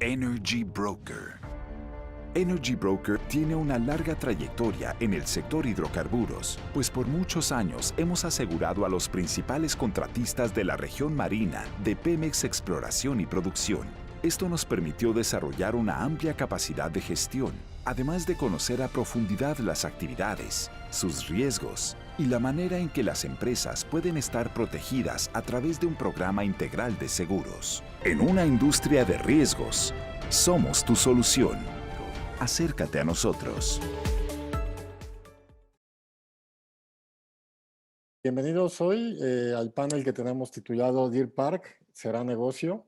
Energy Broker. Energy Broker tiene una larga trayectoria en el sector hidrocarburos, pues por muchos años hemos asegurado a los principales contratistas de la región marina de Pemex Exploración y Producción. Esto nos permitió desarrollar una amplia capacidad de gestión, además de conocer a profundidad las actividades, sus riesgos y la manera en que las empresas pueden estar protegidas a través de un programa integral de seguros. En una industria de riesgos, somos tu solución. Acércate a nosotros. Bienvenidos hoy al panel que tenemos titulado Deer Park será negocio.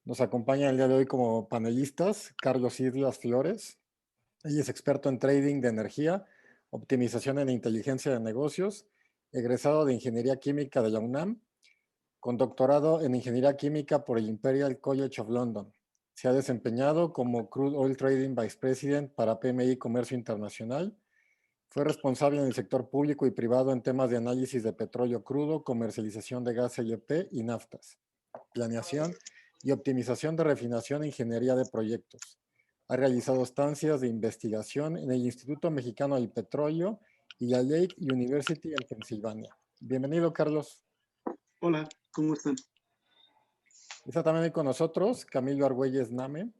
Nos acompaña el día de hoy como panelistas Carlos Islas Flores. Ella es experto en trading de energía, optimización en inteligencia de negocios, egresado de Ingeniería Química de la UNAM, con doctorado en Ingeniería Química por el Imperial College of London. Se ha desempeñado como Crude Oil Trading Vice President para PMI Comercio Internacional. Fue responsable en el sector público y privado en temas de análisis de petróleo crudo, comercialización de gas LP y naftas, planeación y optimización de refinación e ingeniería de proyectos. Ha realizado estancias de investigación en el Instituto Mexicano del Petróleo y la Lake University en Pensilvania. Bienvenido, Carlos. Hola, ¿cómo están? Está también hoy con nosotros Camilo Argüelles Name.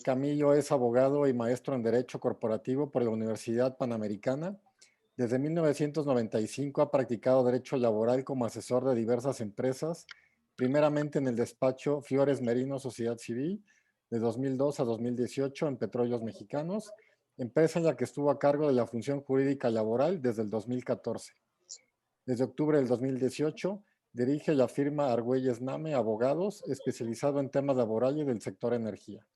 Camilo es abogado y maestro en Derecho Corporativo por la Universidad Panamericana. Desde 1995 ha practicado Derecho Laboral como asesor de diversas empresas, primeramente en el despacho Flores Merino Sociedad Civil, de 2002 a 2018 en Petróleos Mexicanos, empresa en la que estuvo a cargo de la función jurídica laboral desde el 2014. Desde octubre del 2018 dirige la firma Argüelles Name Abogados, especializado en temas laborales del sector energía.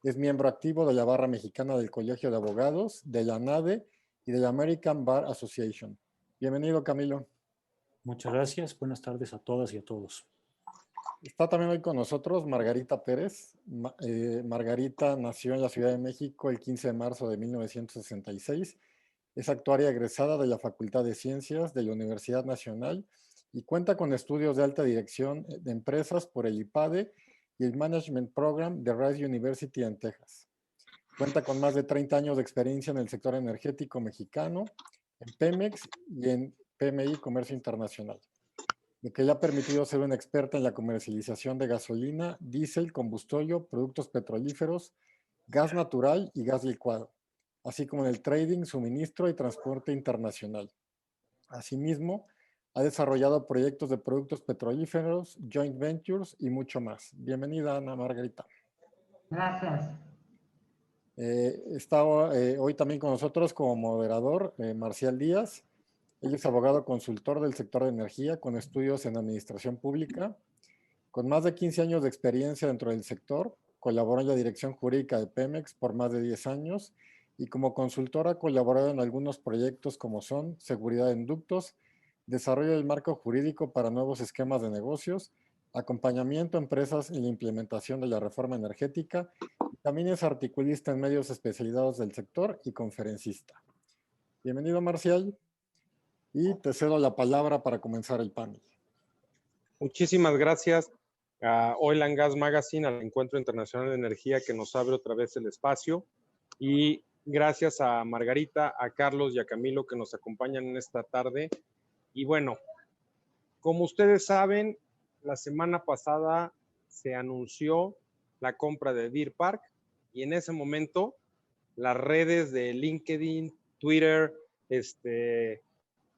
Es miembro activo de la barra mexicana del Colegio de Abogados, de la ANADE y de la American Bar Association. Bienvenido, Camilo. Muchas gracias. Buenas tardes a todas y a todos. Está también hoy con nosotros Margarita Pérez. Margarita nació en la Ciudad de México el 15 de marzo de 1966. Es actuaria egresada de la Facultad de Ciencias de la Universidad Nacional y cuenta con estudios de alta dirección de empresas por el IPADE y el Management Program de Rice University en Texas. Cuenta con más de 30 años de experiencia en el sector energético mexicano, en Pemex y en PMI Comercio Internacional, lo que le ha permitido ser una experta en la comercialización de gasolina, diésel, combustóleo, productos petrolíferos, gas natural y gas licuado, así como en el trading, suministro y transporte internacional. Asimismo, ha desarrollado proyectos de productos petrolíferos, joint ventures y mucho más. Bienvenida, Ana Margarita. Gracias. Está hoy también con nosotros como moderador Marcial Díaz. Él es abogado consultor del sector de energía con estudios en administración pública. Con más de 15 años de experiencia dentro del sector, colaboró en la dirección jurídica de Pemex por más de 10 años y como consultora ha colaborado en algunos proyectos como son seguridad en ductos, desarrollo del marco jurídico para nuevos esquemas de negocios, acompañamiento a empresas en la implementación de la reforma energética. También es articulista en medios especializados del sector y conferencista. Bienvenido, Marcial, y te cedo la palabra para comenzar el panel. Muchísimas gracias a Oil and Gas Magazine, al Encuentro Internacional de Energía que nos abre otra vez el espacio, y gracias a Margarita, a Carlos y a Camilo que nos acompañan en esta tarde. Y bueno, como ustedes saben, la semana pasada se anunció la compra de Deer Park y en ese momento las redes de LinkedIn, Twitter,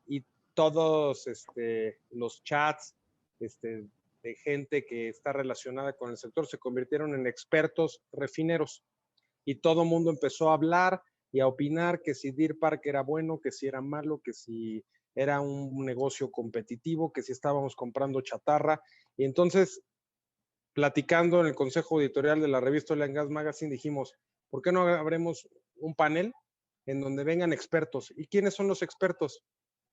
y todos los chats de gente que está relacionada con el sector se convirtieron en expertos refineros y todo el mundo empezó a hablar y a opinar que si Deer Park era bueno, que si era malo, que si era un negocio competitivo, que si estábamos comprando chatarra. Y entonces, platicando en el consejo editorial de la revista Oil and Gas Magazine, dijimos, ¿por qué no abremos un panel en donde vengan expertos? ¿Y quiénes son los expertos?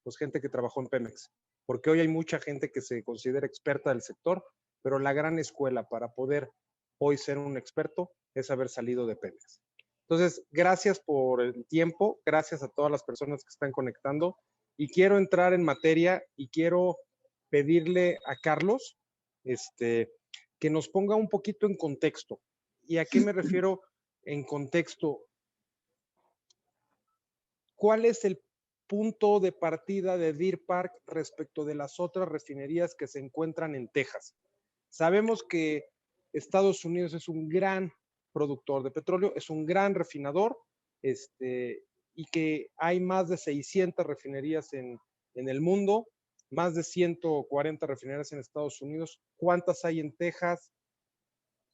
Pues gente que trabajó en Pemex. Porque hoy hay mucha gente que se considera experta del sector, pero la gran escuela para poder hoy ser un experto es haber salido de Pemex. Entonces, gracias por el tiempo, gracias a todas las personas que están conectando y quiero entrar en materia y quiero pedirle a Carlos que nos ponga un poquito en contexto ¿Y a qué me refiero en contexto? ¿Cuál es el punto de partida de Deer Park respecto de las otras refinerías que se encuentran en Texas? Sabemos que Estados Unidos es un gran productor de petróleo, es un gran refinador, y que hay más de 600 refinerías en el mundo, más de 140 refinerías en Estados Unidos. ¿Cuántas hay en Texas?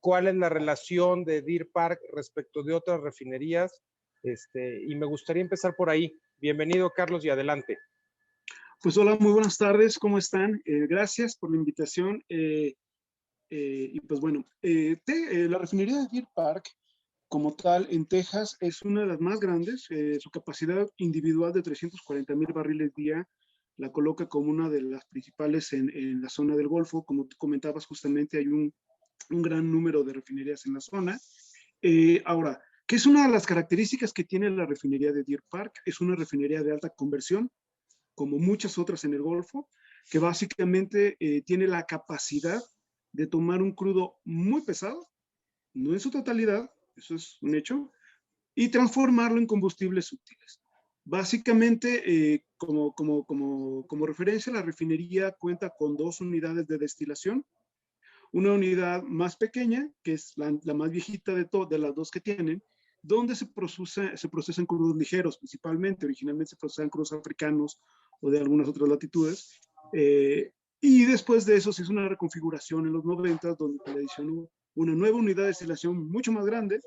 ¿Cuál es la relación de Deer Park respecto de otras refinerías? Y me gustaría empezar por ahí. Bienvenido, Carlos, y adelante. Pues hola, muy buenas tardes, ¿cómo están? Gracias por la invitación. Y pues bueno, la refinería de Deer Park, como tal, en Texas, es una de las más grandes. Su capacidad individual de 340,000 barriles día la coloca como una de las principales en la zona del Golfo. Como tú comentabas, justamente hay un gran número de refinerías en la zona. Ahora, ¿qué es una de las características que tiene la refinería de Deer Park? Es una refinería de alta conversión, como muchas otras en el Golfo, que básicamente tiene la capacidad de tomar un crudo muy pesado, no en su totalidad, eso es un hecho, y transformarlo en combustibles útiles. Básicamente, como referencia, la refinería cuenta con 2 unidades de destilación, una unidad más pequeña, que es la más viejita de las 2 que tienen, donde se procesan crudos ligeros, principalmente. Originalmente se procesan crudos africanos o de algunas otras latitudes. Y después de eso se hizo una reconfiguración en los 90, donde se le adicionó una nueva unidad de destilación mucho más grande,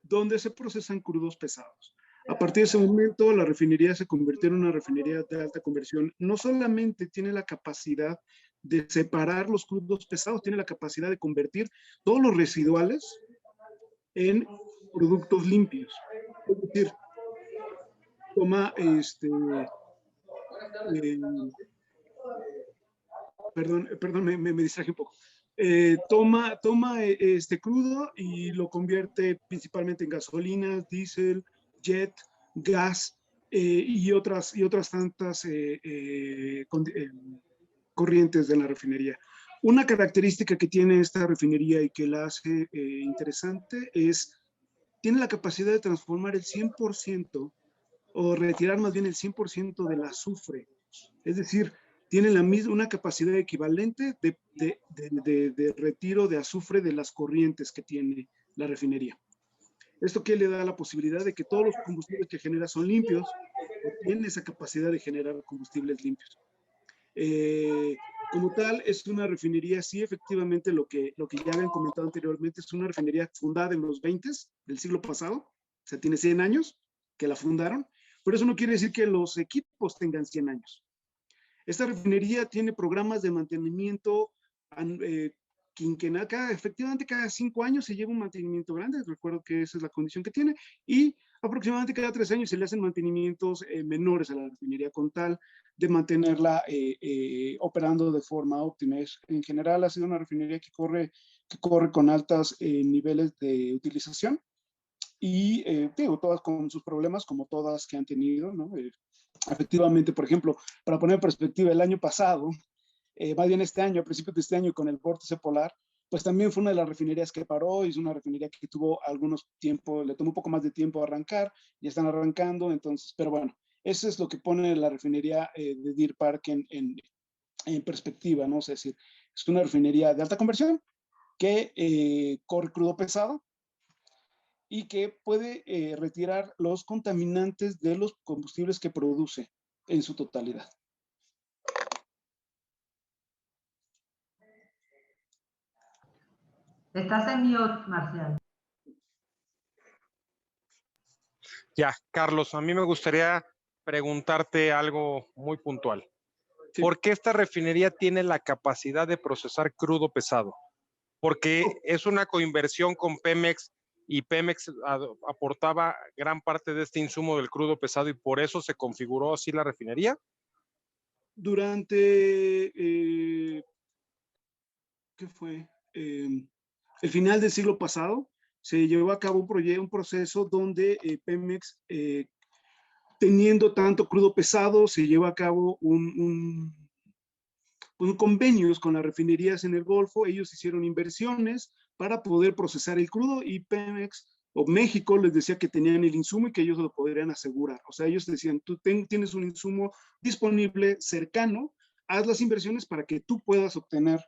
donde se procesan crudos pesados. A partir de ese momento, la refinería se convirtió en una refinería de alta conversión. No solamente tiene la capacidad de separar los crudos pesados, tiene la capacidad de convertir todos los residuales en productos limpios. Es decir, toma perdón, me distraje un poco. Toma crudo y lo convierte principalmente en gasolina, diésel, jet, gas y otras tantas corrientes de la refinería. Una característica que tiene esta refinería y que la hace interesante es, tiene la capacidad de transformar el 100% o retirar más bien el 100% del azufre. Es decir, tiene una capacidad equivalente de retiro de azufre de las corrientes que tiene la refinería. ¿Esto qué le da la posibilidad de que todos los combustibles que genera son limpios? Tiene esa capacidad de generar combustibles limpios. Como tal, es una refinería, sí, efectivamente, lo que ya habían comentado anteriormente, es una refinería fundada en los 20s del siglo pasado, o sea, tiene 100 años que la fundaron, pero eso no quiere decir que los equipos tengan 100 años. Esta refinería tiene programas de mantenimiento quinquenal, efectivamente cada 5 años se lleva un mantenimiento grande, recuerdo que esa es la condición que tiene, y aproximadamente cada 3 años se le hacen mantenimientos menores a la refinería con tal de mantenerla operando de forma óptima. En general ha sido una refinería que corre con altos niveles de utilización y digo, todas con sus problemas como todas que han tenido, ¿no? Efectivamente, por ejemplo, para poner en perspectiva, el año pasado, más bien este año, a principios de este año, con el vórtice polar, pues también fue una de las refinerías que paró, y es una refinería que tuvo le tomó un poco más de tiempo arrancar, ya están arrancando, entonces, pero bueno, eso es lo que pone la refinería de Deer Park en perspectiva, ¿no? Es decir, es una refinería de alta conversión que corre crudo pesado y que puede retirar los contaminantes de los combustibles que produce en su totalidad. Estás en mute, Marcial. Ya, Carlos, a mí me gustaría preguntarte algo muy puntual. Sí. ¿Por qué esta refinería tiene la capacidad de procesar crudo pesado? Porque es una coinversión con Pemex y Pemex aportaba gran parte de este insumo del crudo pesado y por eso se configuró así la refinería. Durante, ¿qué fue? El final del siglo pasado se llevó a cabo un proceso donde Pemex, teniendo tanto crudo pesado, se llevó a cabo convenios con las refinerías en el Golfo. Ellos hicieron inversiones para poder procesar el crudo, y Pemex o México les decía que tenían el insumo y que ellos lo podrían asegurar. O sea, ellos decían, tú tienes un insumo disponible, cercano, haz las inversiones para que tú puedas obtener,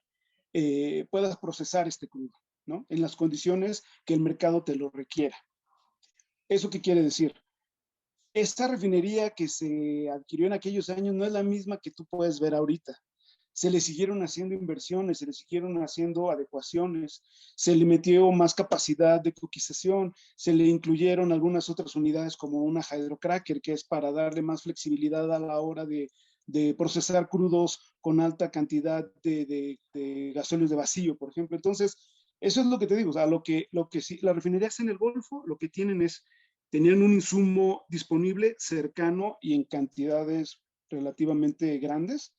puedas procesar este crudo, ¿no? En las condiciones que el mercado te lo requiera. ¿Eso qué quiere decir? Esta refinería que se adquirió en aquellos años no es la misma que tú puedes ver ahorita. Se le siguieron haciendo inversiones, se le siguieron haciendo adecuaciones, se le metió más capacidad de coquización, se le incluyeron algunas otras unidades como una hydrocracker, que es para darle más flexibilidad a la hora de procesar crudos con alta cantidad de gasóleos de vacío, por ejemplo. Entonces, eso es lo que te digo, o sea, lo que sí, las refinerías en el Golfo lo que tienen es, tenían un insumo disponible, cercano y en cantidades relativamente grandes.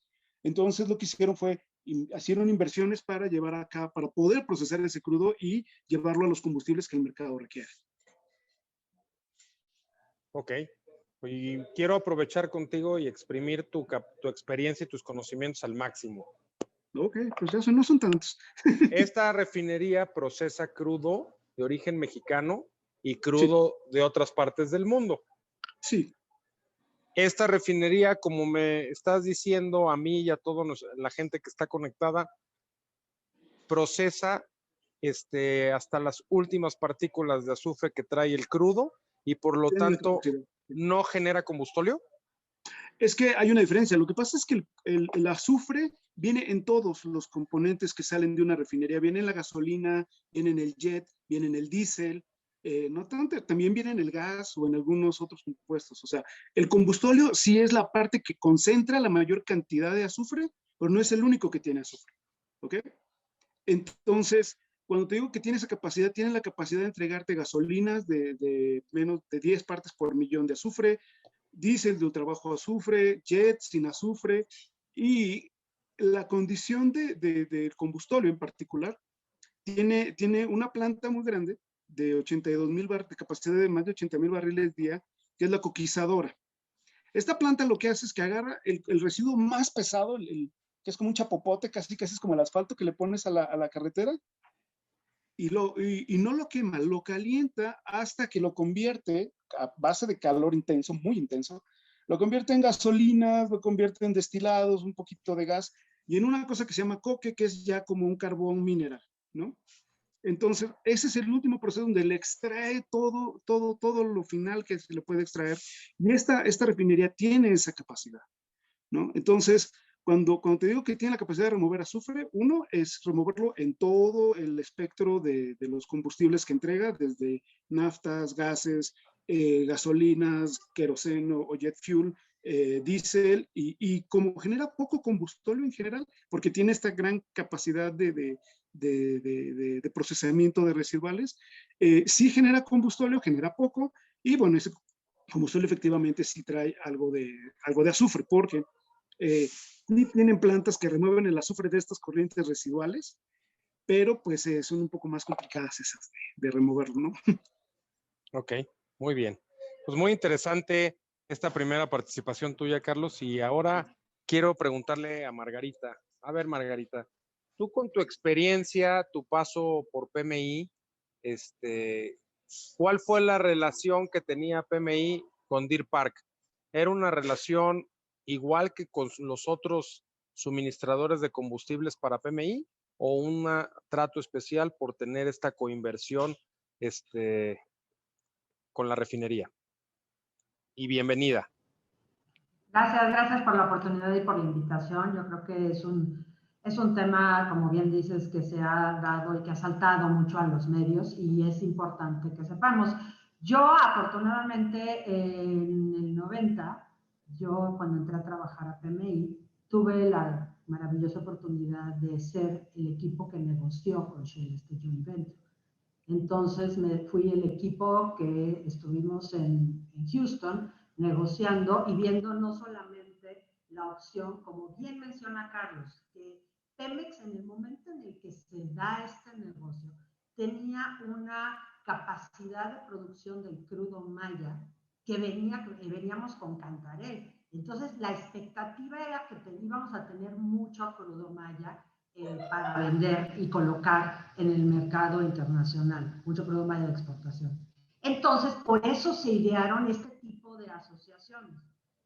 Entonces lo que hicieron fue, hicieron inversiones para llevar acá, para poder procesar ese crudo y llevarlo a los combustibles que el mercado requiere. Ok. Y quiero aprovechar contigo y exprimir tu experiencia y tus conocimientos al máximo. Ok, pues eso no son tantos. Esta refinería procesa crudo de origen mexicano y Sí, crudo de otras partes del mundo. sí. Esta refinería, como me estás diciendo a mí y a toda la gente que está conectada, procesa hasta las últimas partículas de azufre que trae el crudo y por lo Tienen la tanto capacidad. no genera combustóleo. Es que hay una diferencia. Lo que pasa es que el azufre viene en todos los componentes que salen de una refinería. Viene en la gasolina, viene en el jet, viene en el diésel. No tanto, también viene en el gas o en algunos otros compuestos. O sea, el combustóleo sí es la parte que concentra la mayor cantidad de azufre, pero no es el único que tiene azufre. ¿Ok? Entonces, cuando te digo que tiene esa capacidad, tiene la capacidad de entregarte gasolinas de menos de 10 partes por millón de azufre, diésel de ultra bajo azufre, jet sin azufre, y la condición del combustóleo en particular tiene una planta muy grande de 82,000 barriles, de capacidad de más de 80,000 barriles día, que es la coquizadora. Esta planta lo que hace es que agarra el residuo más pesado, que es como un chapopote, casi es como el asfalto que le pones a la carretera, y no lo quema, lo calienta hasta que lo convierte, a base de calor intenso, muy intenso, lo convierte en gasolinas, lo convierte en destilados, un poquito de gas, y en una cosa que se llama coque, que es ya como un carbón mineral, ¿no? Entonces, ese es el último proceso donde le extrae todo lo final que se le puede extraer, y esta refinería tiene esa capacidad, ¿no? Entonces, cuando te digo que tiene la capacidad de remover azufre, uno es removerlo en todo el espectro de los combustibles que entrega, desde naftas, gases, gasolinas, queroseno o jet fuel, diésel, y como genera poco combustóleo en general, porque tiene esta gran capacidad de procesamiento de residuales, sí genera combustóleo, genera poco, y bueno, ese combustible efectivamente sí trae algo de azufre, porque sí tienen plantas que remueven el azufre de estas corrientes residuales, pero pues son un poco más complicadas esas de removerlo, ¿no? Ok, muy bien. Pues muy interesante esta primera participación tuya, Carlos. Y ahora quiero preguntarle a Margarita. A ver, Margarita, tú con tu experiencia, tu paso por PMI, ¿cuál fue la relación que tenía PMI con Deer Park? ¿Era una relación igual que con los otros suministradores de combustibles para PMI o un trato especial por tener esta coinversión con la refinería? Y bienvenida. Gracias por la oportunidad y por la invitación. Yo creo que es un tema, como bien dices, que se ha dado y que ha saltado mucho a los medios y es importante que sepamos. Yo, afortunadamente, en el 90, yo cuando entré a trabajar a PMI, tuve la maravillosa oportunidad de ser el equipo que negoció con Shell este joint venture. Entonces me fui el equipo que estuvimos en Houston negociando y viendo no solamente la opción, como bien menciona Carlos, que Pemex en el momento en el que se da este negocio tenía una capacidad de producción del crudo maya que veníamos con Cantarell. Entonces la expectativa era que íbamos a tener mucho crudo maya para vender y colocar en el mercado internacional, mucho crudo mayo de exportación. Entonces, por eso se idearon este tipo de asociaciones.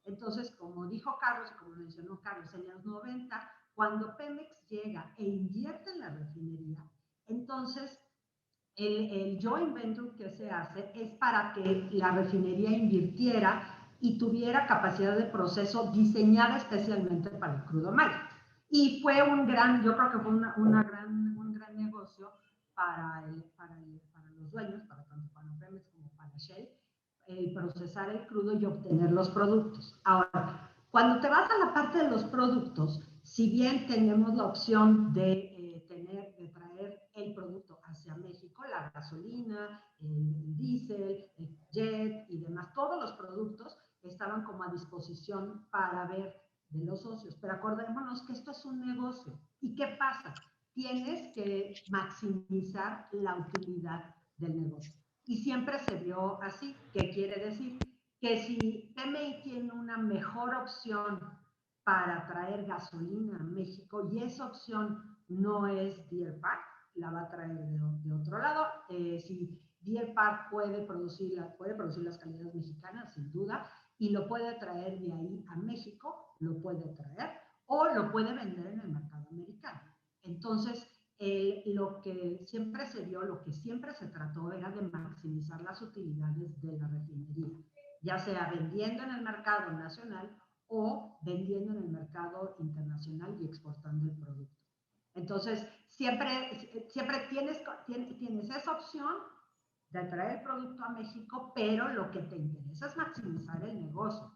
Entonces, como dijo Carlos, y como mencionó Carlos, en los 90, cuando Pemex llega e invierte en la refinería, entonces el joint venture que se hace es para que la refinería invirtiera y tuviera capacidad de proceso diseñada especialmente para el crudo mayo. Y fue un gran, yo creo que fue un gran negocio para los dueños, tanto para Pemex como para Shell, procesar el crudo y obtener los productos. Ahora, cuando te vas a la parte de los productos, si bien tenemos la opción de traer el producto hacia México, la gasolina, el diésel, el jet y demás, todos los productos estaban como a disposición para ver de los socios. Pero acordémonos que esto es un negocio. ¿Y qué pasa? Tienes que maximizar la utilidad del negocio. Y siempre se vio así. ¿Qué quiere decir? Que si PMI tiene una mejor opción para traer gasolina a México y esa opción no es Deer Park, la va a traer de otro lado. Si Deer Park puede producir las calidades mexicanas, sin duda, y lo puede traer de ahí a México, lo puede traer o lo puede vender en el mercado americano. Entonces, lo que siempre se vio, lo que siempre se trató era de maximizar las utilidades de la refinería, ya sea vendiendo en el mercado nacional o vendiendo en el mercado internacional y exportando el producto. Entonces, siempre tienes esa opción de traer el producto a México, pero lo que te interesa es maximizar el negocio.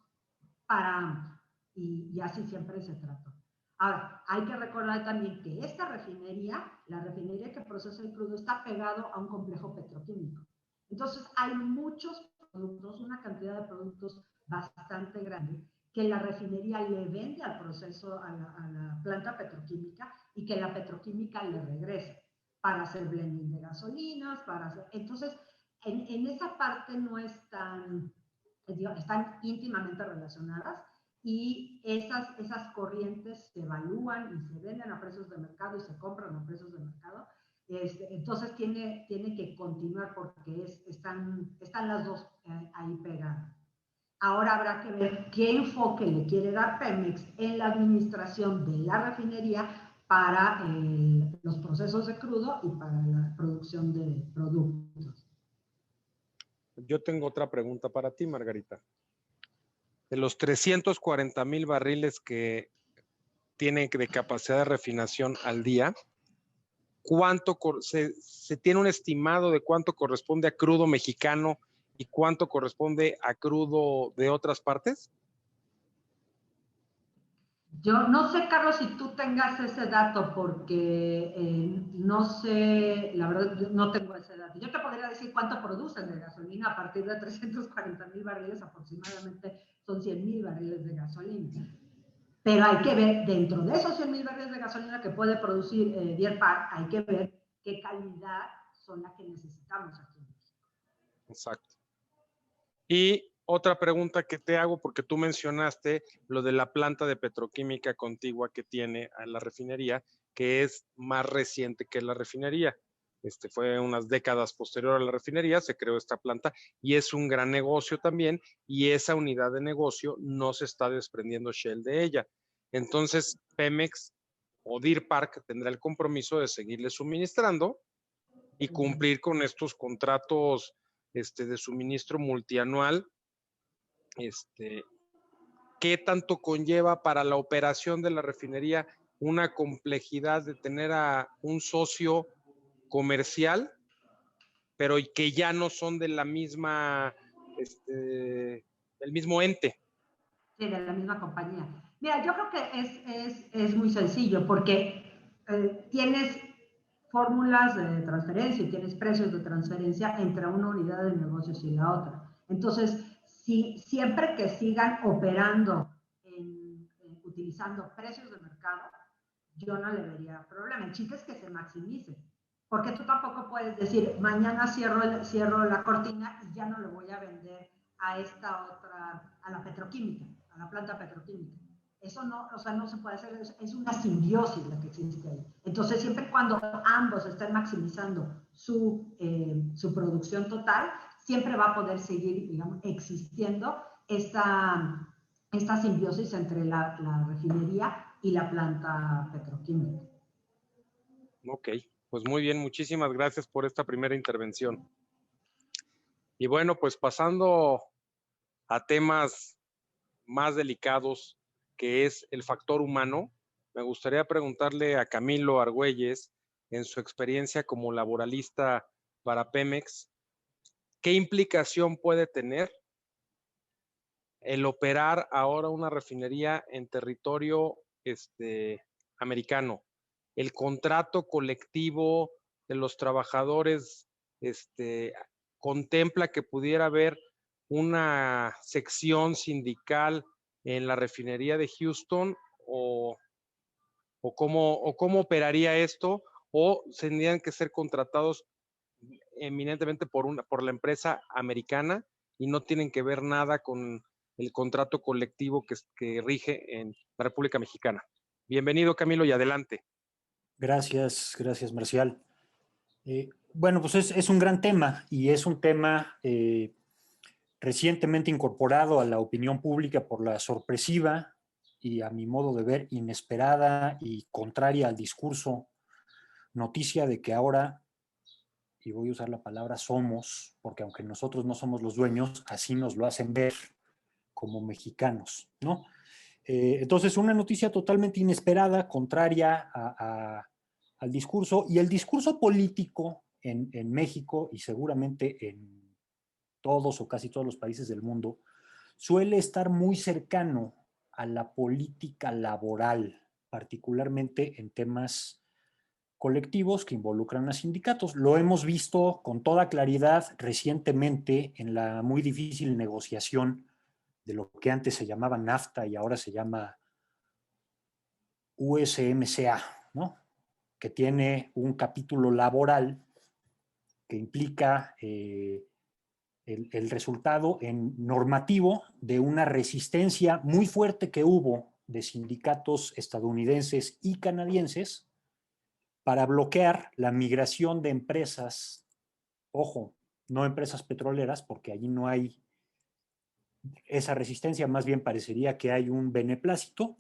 Y así siempre se trató. Ahora, hay que recordar también que esta refinería, la refinería que procesa el crudo, está pegado a un complejo petroquímico. Entonces, hay muchos productos, una cantidad de productos bastante grande, que la refinería le vende al proceso, a la planta petroquímica, y que la petroquímica le regresa para hacer blending de gasolinas, entonces, en esa parte no están íntimamente relacionadas, y esas corrientes se evalúan y se venden a precios de mercado y se compran a precios de mercado. Entonces tiene que continuar porque están las dos ahí pegadas. Ahora habrá que ver qué enfoque le quiere dar Pemex en la administración de la refinería para los procesos de crudo y para la producción de productos. Yo tengo otra pregunta para ti, Margarita. De los 340,000 barriles que tiene de capacidad de refinación al día, ¿cuánto se tiene un estimado de cuánto corresponde a crudo mexicano y cuánto corresponde a crudo de otras partes? Yo no sé, Carlos, si tú tengas ese dato, porque no sé, la verdad, yo no tengo ese dato. Yo te podría decir cuánto producen de gasolina a partir de 340,000 barriles, aproximadamente son 100,000 barriles de gasolina. Pero hay que ver, dentro de esos 100,000 barriles de gasolina que puede producir Deer Park, hay que ver qué calidad son las que necesitamos aquí en México. Exacto. Y otra pregunta que te hago, porque tú mencionaste lo de la planta de petroquímica contigua que tiene a la refinería, que es más reciente que la refinería. Fue unas décadas posterior a la refinería, se creó esta planta y es un gran negocio también, y esa unidad de negocio no se está desprendiendo Shell de ella. Entonces, Pemex o Deer Park tendrá el compromiso de seguirle suministrando y cumplir con estos contratos de suministro multianual. ¿Qué tanto conlleva para la operación de la refinería una complejidad de tener a un socio comercial, pero que ya no son de la misma, del mismo ente? Sí, de la misma compañía. Mira, yo creo que es muy sencillo, porque tienes fórmulas de transferencia y tienes precios de transferencia entre una unidad de negocios y la otra. Entonces, siempre que sigan operando utilizando precios de mercado, yo no le vería problema. El chiste es que se maximice, porque tú tampoco puedes decir, mañana cierro la cortina y ya no le voy a vender a esta otra, a la petroquímica, a la planta petroquímica. Eso no, o sea, no se puede hacer, es una simbiosis la que existe ahí. Entonces, siempre cuando ambos estén maximizando su producción total, siempre va a poder seguir, digamos, existiendo esta simbiosis entre la refinería y la planta petroquímica. Ok, pues muy bien, muchísimas gracias por esta primera intervención. Y bueno, pues pasando a temas más delicados, que es el factor humano, me gustaría preguntarle a Camilo Argüelles, en su experiencia como laboralista para Pemex, ¿qué implicación puede tener el operar ahora una refinería en territorio americano? El contrato colectivo de los trabajadores contempla que pudiera haber una sección sindical en la refinería de Houston o cómo operaría esto, o tendrían que ser contratados eminentemente por la empresa americana y no tienen que ver nada con el contrato colectivo que rige en la República Mexicana. Bienvenido, Camilo, y adelante. Gracias, Marcial. Bueno, pues es un gran tema y es un tema recientemente incorporado a la opinión pública por la sorpresiva y, a mi modo de ver, inesperada y contraria al discurso noticia de que ahora, y voy a usar la palabra somos, porque aunque nosotros no somos los dueños, así nos lo hacen ver como mexicanos, ¿no? Entonces, una noticia totalmente inesperada, contraria al discurso, y el discurso político en México y seguramente en todos o casi todos los países del mundo suele estar muy cercano a la política laboral, particularmente en temas colectivos que involucran a sindicatos. Lo hemos visto con toda claridad recientemente en la muy difícil negociación de lo que antes se llamaba NAFTA y ahora se llama USMCA, ¿no? Que tiene un capítulo laboral que implica el resultado en normativo de una resistencia muy fuerte que hubo de sindicatos estadounidenses y canadienses para bloquear la migración de empresas, ojo, no empresas petroleras, porque allí no hay esa resistencia, más bien parecería que hay un beneplácito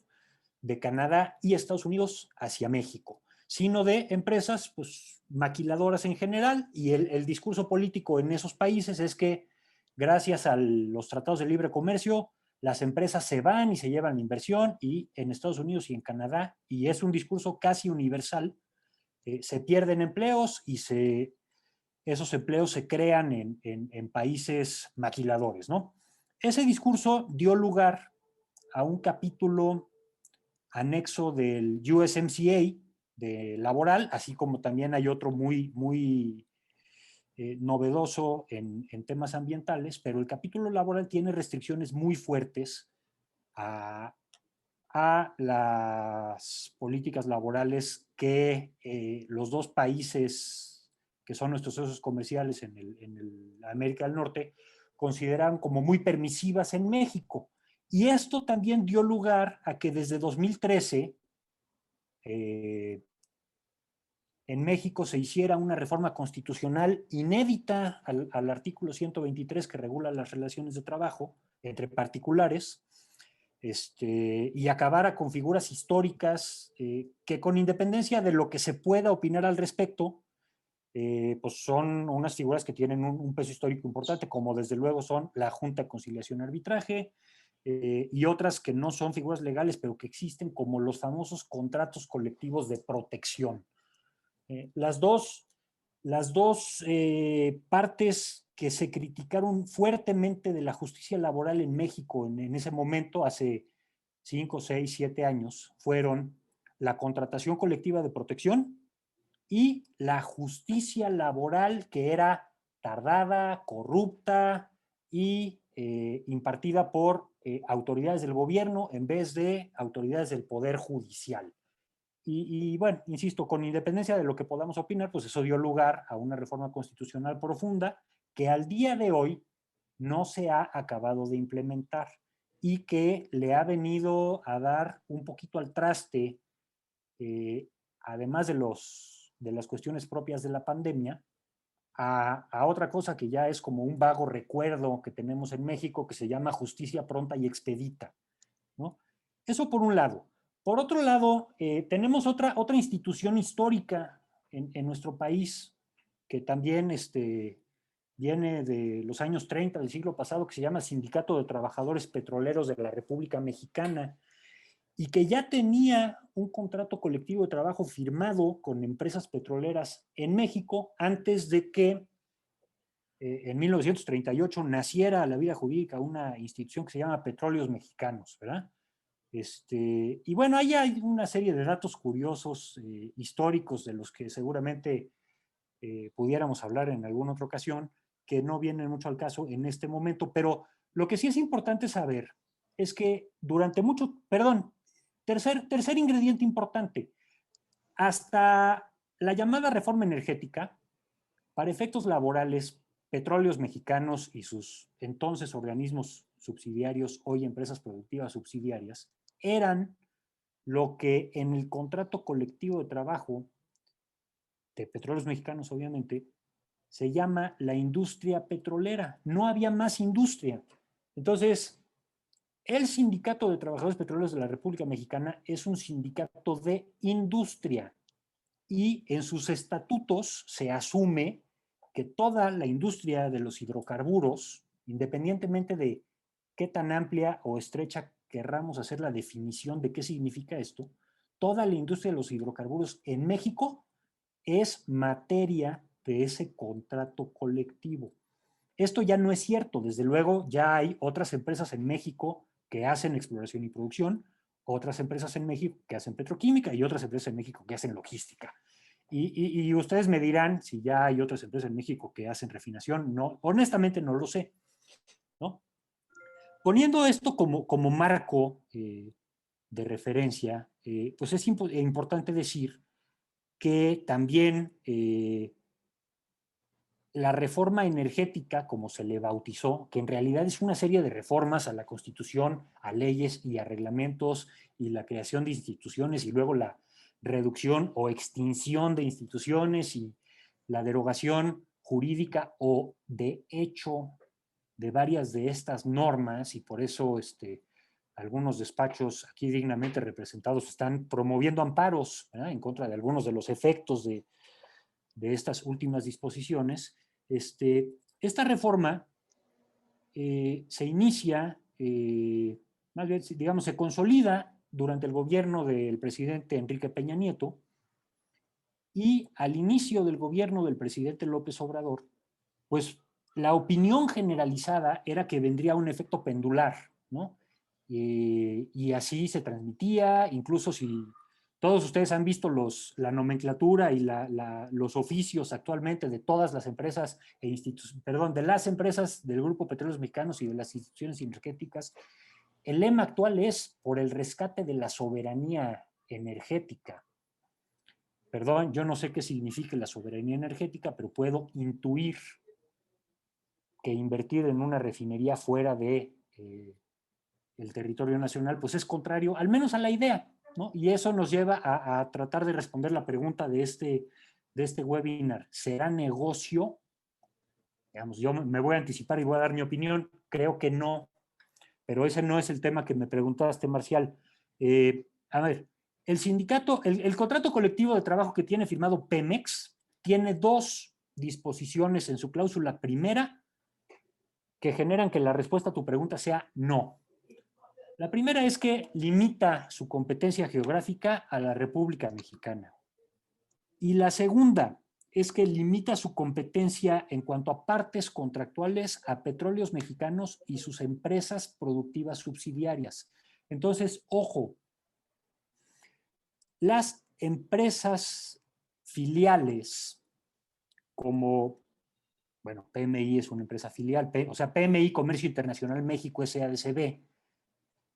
de Canadá y Estados Unidos hacia México, sino de empresas pues, maquiladoras en general, y el discurso político en esos países es que gracias a los tratados de libre comercio, las empresas se van y se llevan la inversión, y en Estados Unidos y en Canadá, y es un discurso casi universal, se pierden empleos y esos empleos se crean en países maquiladores, ¿no? Ese discurso dio lugar a un capítulo anexo del USMCA de laboral, así como también hay otro muy novedoso en temas ambientales, pero el capítulo laboral tiene restricciones muy fuertes a las políticas laborales que los dos países que son nuestros socios comerciales en América del Norte consideran como muy permisivas en México. Y esto también dio lugar a que desde 2013 en México se hiciera una reforma constitucional inédita al artículo 123 que regula las relaciones de trabajo entre particulares, y acabara con figuras históricas que, con independencia de lo que se pueda opinar al respecto, pues son unas figuras que tienen un peso histórico importante, como desde luego son la Junta de Conciliación y Arbitraje, y otras que no son figuras legales, pero que existen, como los famosos contratos colectivos de protección. Las dos partes que se criticaron fuertemente de la justicia laboral en México en ese momento, hace 5, 6, 7 años, fueron la contratación colectiva de protección y la justicia laboral, que era tardada, corrupta y impartida por autoridades del gobierno en vez de autoridades del Poder Judicial. Y bueno, insisto, con independencia de lo que podamos opinar, pues eso dio lugar a una reforma constitucional profunda que al día de hoy no se ha acabado de implementar. y que le ha venido a dar un poquito al traste, además de las cuestiones propias de la pandemia, a otra cosa que ya es como un vago recuerdo que tenemos en México, que se llama justicia pronta y expedita, ¿no? Eso por un lado. Por otro lado, tenemos otra institución histórica en nuestro país que también viene de los años 30 del siglo pasado, que se llama Sindicato de Trabajadores Petroleros de la República Mexicana, y que ya tenía un contrato colectivo de trabajo firmado con empresas petroleras en México antes de que en 1938 naciera a la vida jurídica una institución que se llama Petróleos Mexicanos, ¿verdad? Y bueno, ahí hay una serie de datos curiosos históricos de los que seguramente pudiéramos hablar en alguna otra ocasión, que no vienen mucho al caso en este momento, pero lo que sí es importante saber es que durante mucho, perdón, tercer ingrediente importante, hasta la llamada reforma energética, para efectos laborales, Petróleos Mexicanos y sus entonces organismos subsidiarios, hoy empresas productivas subsidiarias, eran lo que en el contrato colectivo de trabajo de Petróleos Mexicanos, obviamente, se llama la industria petrolera. No había más industria. Entonces, el Sindicato de Trabajadores Petroleros de la República Mexicana es un sindicato de industria y en sus estatutos se asume que toda la industria de los hidrocarburos, independientemente de qué tan amplia o estrecha querramos hacer la definición de qué significa esto, toda la industria de los hidrocarburos en México es materia de ese contrato colectivo. Esto ya no es cierto. Desde luego, ya hay otras empresas en México que hacen exploración y producción, otras empresas en México que hacen petroquímica y otras empresas en México que hacen logística. Y ustedes me dirán si ya hay otras empresas en México que hacen refinación. No, honestamente no lo sé, ¿no? Poniendo esto como marco de referencia, pues es importante decir que también la reforma energética, como se le bautizó, que en realidad es una serie de reformas a la Constitución, a leyes y a reglamentos y la creación de instituciones y luego la reducción o extinción de instituciones y la derogación jurídica o de hecho de varias de estas normas, y por eso algunos despachos aquí dignamente representados están promoviendo amparos, ¿verdad?, en contra de algunos de los efectos de estas últimas disposiciones. Esta reforma se inicia, más bien, digamos, se consolida durante el gobierno del presidente Enrique Peña Nieto, y al inicio del gobierno del presidente López Obrador, pues la opinión generalizada era que vendría un efecto pendular, ¿no? Y así se transmitía, incluso si todos ustedes han visto la nomenclatura y los oficios actualmente de todas las empresas de las empresas del Grupo Petróleos Mexicanos y de las instituciones energéticas, el lema actual es por el rescate de la soberanía energética. Perdón, yo no sé qué significa la soberanía energética, pero puedo intuir que invertir en una refinería fuera de el territorio nacional, pues es contrario, al menos a la idea, ¿no? Y eso nos lleva a tratar de responder la pregunta de este webinar. ¿Será negocio? Digamos, yo me voy a anticipar y voy a dar mi opinión. Creo que no, pero ese no es el tema que me preguntaste, Marcial. A ver, el contrato colectivo de trabajo que tiene firmado Pemex tiene dos disposiciones en su cláusula primera que generan que la respuesta a tu pregunta sea no. La primera es que limita su competencia geográfica a la República Mexicana. Y la segunda es que limita su competencia en cuanto a partes contractuales a Petróleos Mexicanos y sus empresas productivas subsidiarias. Entonces, ojo, las empresas filiales como, bueno, PMI es una empresa filial, o sea, PMI Comercio Internacional México SADCB,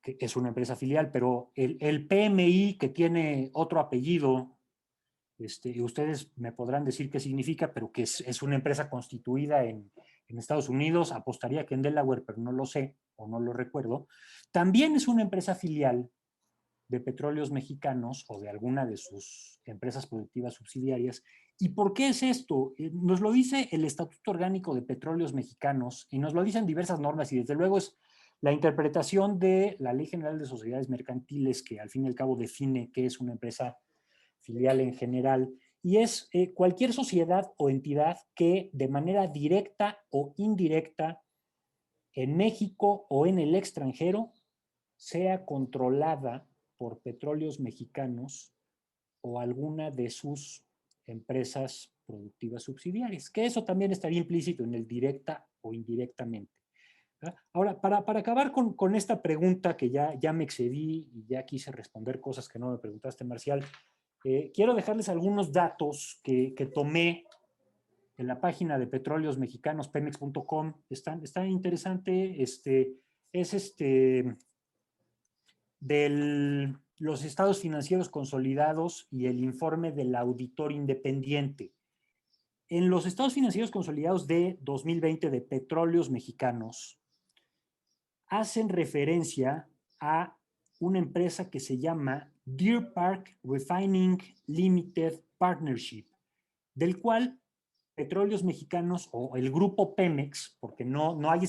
que es una empresa filial, pero el PMI que tiene otro apellido, ustedes me podrán decir qué significa, pero que es una empresa constituida en en Estados Unidos, apostaría que en Delaware, pero no lo sé o no lo recuerdo, también es una empresa filial de Petróleos Mexicanos o de alguna de sus empresas productivas subsidiarias. ¿Y por qué es esto? Nos lo dice el Estatuto Orgánico de Petróleos Mexicanos y nos lo dicen diversas normas y desde luego es la interpretación de la Ley General de Sociedades Mercantiles que al fin y al cabo define qué es una empresa filial en general y es cualquier sociedad o entidad que de manera directa o indirecta en México o en el extranjero sea controlada por Petróleos Mexicanos o alguna de sus empresas productivas subsidiarias, que eso también estaría implícito en el directa o indirectamente. ¿Verdad? Ahora, para acabar con esta pregunta que ya me excedí y ya quise responder cosas que no me preguntaste, Marcial, quiero dejarles algunos datos que tomé en la página de Petróleos Mexicanos, pemex.com. Está interesante, de los estados financieros consolidados y el informe del auditor independiente. En los estados financieros consolidados de 2020 de Petróleos Mexicanos, hacen referencia a una empresa que se llama Deer Park Refining Limited Partnership, del cual Petróleos Mexicanos o el grupo Pemex, porque no hay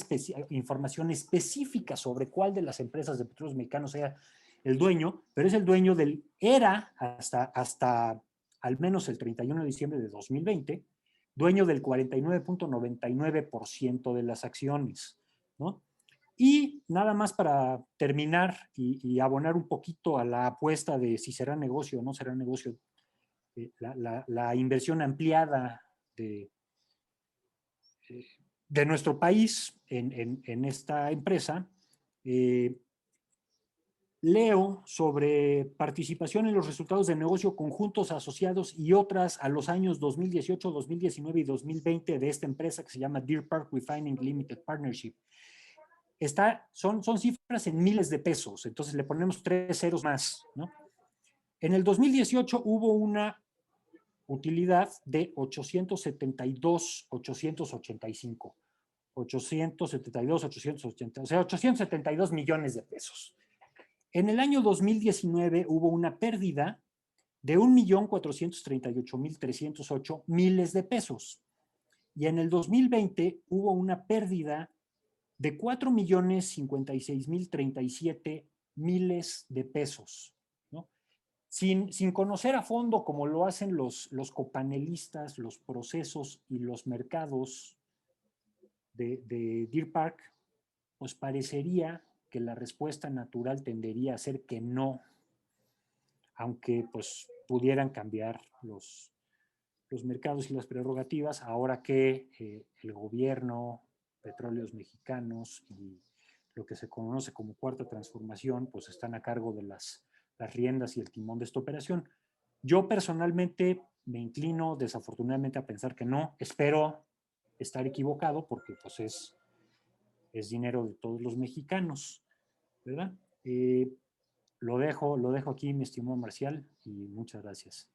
información específica sobre cuál de las empresas de Petróleos Mexicanos sea el dueño, pero es el dueño era hasta al menos el 31 de diciembre de 2020, dueño del 49.99% de las acciones, ¿no? Y nada más para terminar y abonar un poquito a la apuesta de si será negocio o no será negocio, la inversión ampliada de nuestro país en esta empresa, leo sobre participación en los resultados de negocio conjuntos asociados y otras a los años 2018, 2019 y 2020 de esta empresa que se llama Deer Park Refining Limited Partnership. Son cifras en miles de pesos, entonces le ponemos 3 ceros más, ¿no? En el 2018 hubo una utilidad de 872 millones de pesos. En el año 2019 hubo una pérdida de 1.438.308 miles de pesos. Y en el 2020 hubo una pérdida de 4.056.037 miles de pesos, ¿no? Sin conocer a fondo, como lo hacen los copanelistas, los procesos y los mercados de Deer Park, pues parecería que la respuesta natural tendería a ser que no, aunque pues pudieran cambiar los mercados y las prerrogativas ahora que el gobierno, Petróleos Mexicanos y lo que se conoce como Cuarta Transformación, pues están a cargo de las riendas y el timón de esta operación. Yo personalmente me inclino desafortunadamente a pensar que no. Espero estar equivocado porque pues es dinero de todos los mexicanos, ¿verdad? Lo dejo aquí, mi estimado Marcial, y muchas gracias.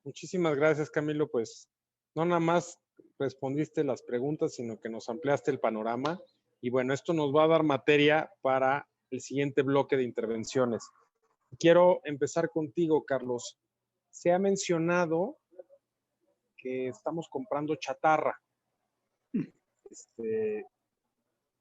Muchísimas gracias, Camilo. Pues no nada más respondiste las preguntas, sino que nos ampliaste el panorama. Y bueno, esto nos va a dar materia para el siguiente bloque de intervenciones. Quiero empezar contigo, Carlos. Se ha mencionado que estamos comprando chatarra.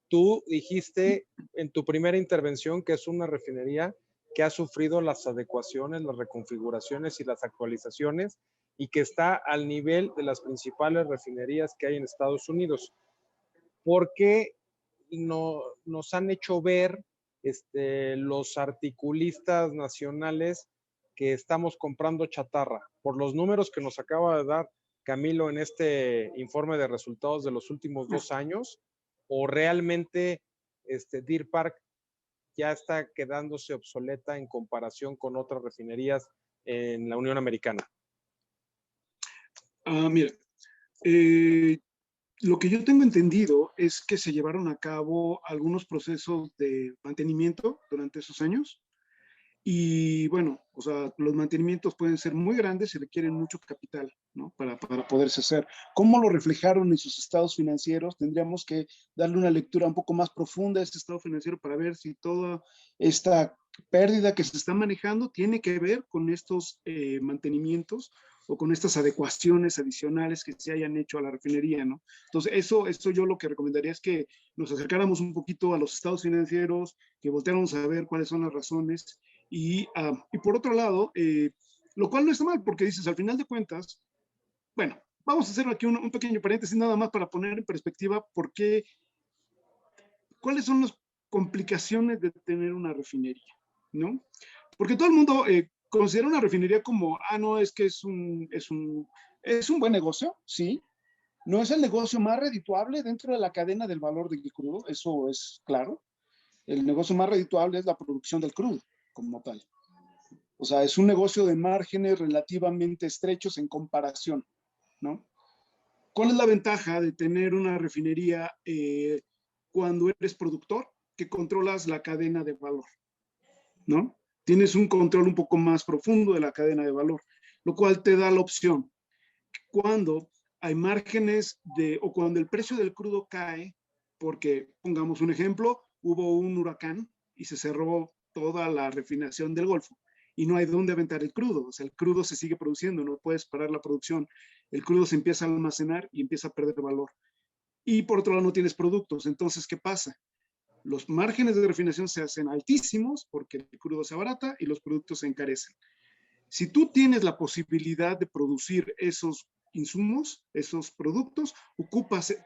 Tú dijiste en tu primera intervención que es una refinería que ha sufrido las adecuaciones, las reconfiguraciones y las actualizaciones y que está al nivel de las principales refinerías que hay en Estados Unidos. ¿Por qué nos han hecho ver los articulistas nacionales que estamos comprando chatarra? Por los números que nos acaba de dar Camilo en este informe de resultados de los últimos 2 años, ¿o realmente Deer Park ya está quedándose obsoleta en comparación con otras refinerías en la Unión Americana? Mira, lo que yo tengo entendido es que se llevaron a cabo algunos procesos de mantenimiento durante esos años. Y bueno, o sea, los mantenimientos pueden ser muy grandes y requieren mucho capital, ¿no? Para poderse hacer. ¿Cómo lo reflejaron en sus estados financieros? Tendríamos que darle una lectura un poco más profunda a este estado financiero para ver si toda esta pérdida que se está manejando tiene que ver con estos mantenimientos o con estas adecuaciones adicionales que se hayan hecho a la refinería, ¿no? Entonces, eso yo lo que recomendaría es que nos acercáramos un poquito a los estados financieros, que volteáramos a ver cuáles son las razones y por otro lado, lo cual no está mal, porque dices, al final de cuentas, bueno, vamos a hacer aquí un pequeño paréntesis nada más para poner en perspectiva cuáles son las complicaciones de tener una refinería, ¿no? Porque todo el mundo considera una refinería como, no, es que es un buen negocio, sí. No es el negocio más redituable dentro de la cadena del valor del crudo, eso es claro. El negocio más redituable es la producción del crudo, como tal. O sea, es un negocio de márgenes relativamente estrechos en comparación, ¿no? ¿Cuál es la ventaja de tener una refinería cuando eres productor? Que controlas la cadena de valor, ¿no? Tienes un control un poco más profundo de la cadena de valor, lo cual te da la opción. Cuando hay márgenes o cuando el precio del crudo cae, porque, pongamos un ejemplo, hubo un huracán y se cerró toda la refinación del Golfo y no hay dónde aventar el crudo. O sea, el crudo se sigue produciendo, no puedes parar la producción. El crudo se empieza a almacenar y empieza a perder valor. Y por otro lado no tienes productos. Entonces, ¿qué pasa? Los márgenes de refinación se hacen altísimos porque el crudo se abarata y los productos se encarecen. Si tú tienes la posibilidad de producir esos insumos, esos productos,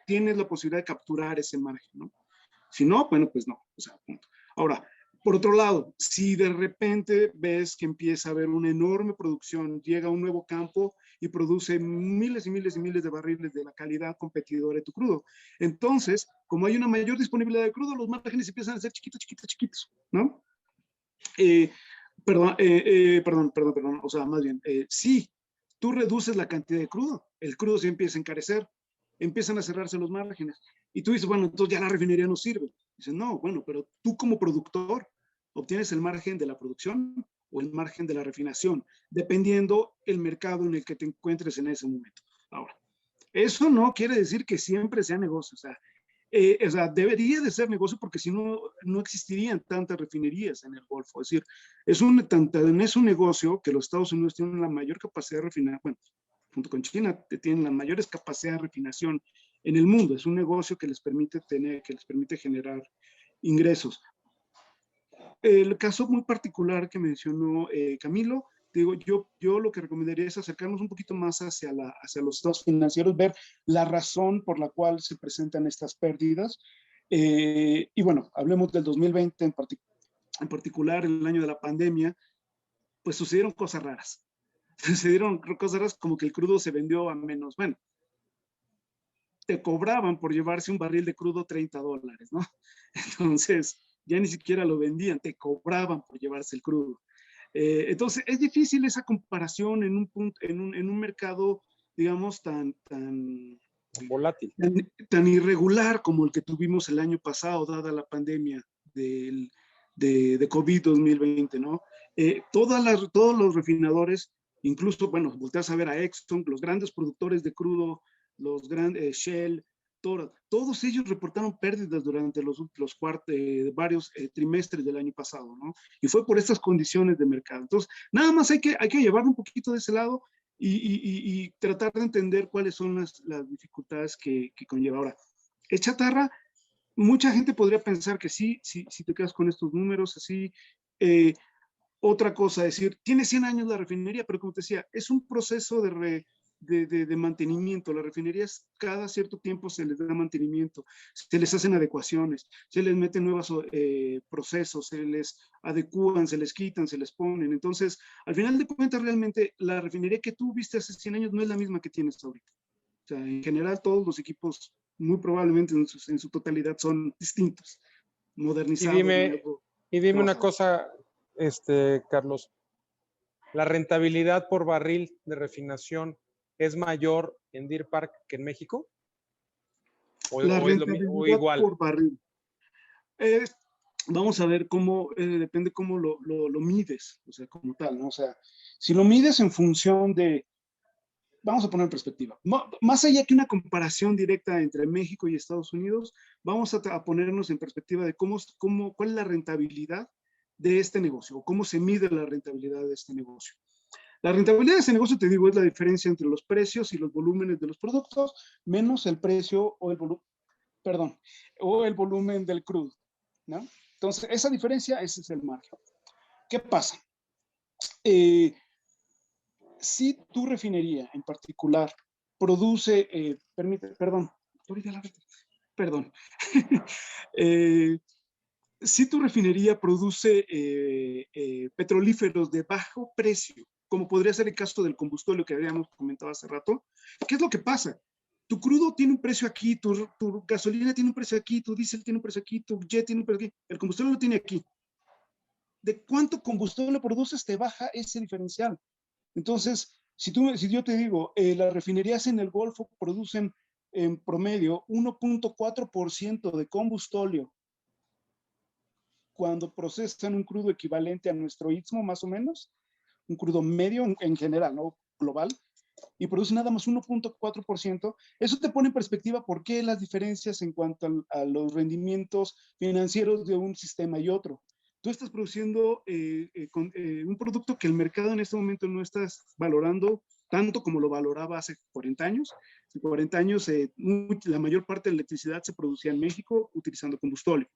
tienes la posibilidad de capturar ese margen, ¿no? Si no, bueno, pues no. O sea, punto. Ahora, por otro lado, si de repente ves que empieza a haber una enorme producción, llega a un nuevo campo y produce miles y miles y miles de barriles de la calidad competidora de tu crudo. Entonces, como hay una mayor disponibilidad de crudo, los márgenes empiezan a ser chiquitos, ¿no? Perdón. O sea, más bien, si tú reduces la cantidad de crudo, el crudo se empieza a encarecer, empiezan a cerrarse los márgenes. Y tú dices, bueno, entonces ya la refinería no sirve. Dices, no, bueno, pero tú como productor obtienes el margen de la producción o el margen de la refinación, dependiendo el mercado en el que te encuentres en ese momento. Ahora, eso no quiere decir que siempre sea negocio. O sea, debería de ser negocio porque si no, no existirían tantas refinerías en el Golfo. Es decir, es un negocio que los Estados Unidos tienen la mayor capacidad de refinar, bueno, junto con China, tienen las mayores capacidades de refinación en el mundo. Es un negocio que les permite generar ingresos. El caso muy particular que mencionó Camilo, digo, yo lo que recomendaría es acercarnos un poquito más hacia los estados financieros, ver la razón por la cual se presentan estas pérdidas. Y bueno, hablemos del 2020 en particular, el año de la pandemia, pues sucedieron cosas raras. Sucedieron cosas raras como que el crudo se vendió a menos, bueno, te cobraban por llevarse un barril de crudo $30, ¿no? Entonces, ya ni siquiera lo vendían, te cobraban por llevarse el crudo. Entonces, es difícil esa comparación en un mercado, digamos, tan volátil. Tan irregular como el que tuvimos el año pasado, dada la pandemia de COVID 2020, ¿no? Todos los refinadores, incluso, bueno, volteas a ver a Exxon, los grandes productores de crudo, los grandes Shell, todos ellos reportaron pérdidas durante varios trimestres del año pasado, ¿no? Y fue por estas condiciones de mercado. Entonces, nada más hay que llevar un poquito de ese lado y tratar de entender cuáles son las dificultades que conlleva. Ahora, es chatarra. Mucha gente podría pensar que sí, si te quedas con estos números así. Otra cosa, decir, tiene 100 años la refinería, pero como te decía, es un proceso de mantenimiento. Las refinerías cada cierto tiempo se les da mantenimiento, se les hacen adecuaciones, se les meten nuevos procesos, se les adecúan, se les quitan, se les ponen. Entonces, al final de cuentas, realmente la refinería que tú viste hace 100 años no es la misma que tienes ahorita. O sea, en general todos los equipos muy probablemente en su totalidad son distintos, modernizados. Y dime una cosa, Carlos, ¿la rentabilidad por barril de refinación es mayor en Deer Park que en México? ¿O igual? Por barril. Vamos a ver cómo, depende cómo lo mides, o sea, como tal, ¿no? O sea, si lo mides en función de vamos a poner en perspectiva. Más allá que una comparación directa entre México y Estados Unidos, vamos a ponernos en perspectiva de cuál es la rentabilidad de este negocio, o cómo se mide la rentabilidad de este negocio. La rentabilidad de este negocio, te digo, es la diferencia entre los precios y los volúmenes de los productos, menos el precio o el volumen del crudo, ¿no? Entonces, esa diferencia, ese es el margen. ¿Qué pasa? Si tu refinería en particular produce, si tu refinería produce petrolíferos de bajo precio, como podría ser el caso del combustible que habíamos comentado hace rato, ¿qué es lo que pasa? Tu crudo tiene un precio aquí, tu gasolina tiene un precio aquí, tu diésel tiene un precio aquí, tu jet tiene un precio aquí, el combustible lo tiene aquí. De cuánto combustible produces te baja ese diferencial. Entonces, si yo te digo, las refinerías en el Golfo producen en promedio 1.4% de combustóleo cuando procesan un crudo equivalente a nuestro istmo, más o menos, un crudo medio en general, no global, y produce nada más 1.4%, eso te pone en perspectiva por qué las diferencias en cuanto a los rendimientos financieros de un sistema y otro. Tú estás produciendo un producto que el mercado en este momento no estás valorando tanto como lo valoraba hace 40 años. Hace 40 años la mayor parte de la electricidad se producía en México utilizando combustóleo,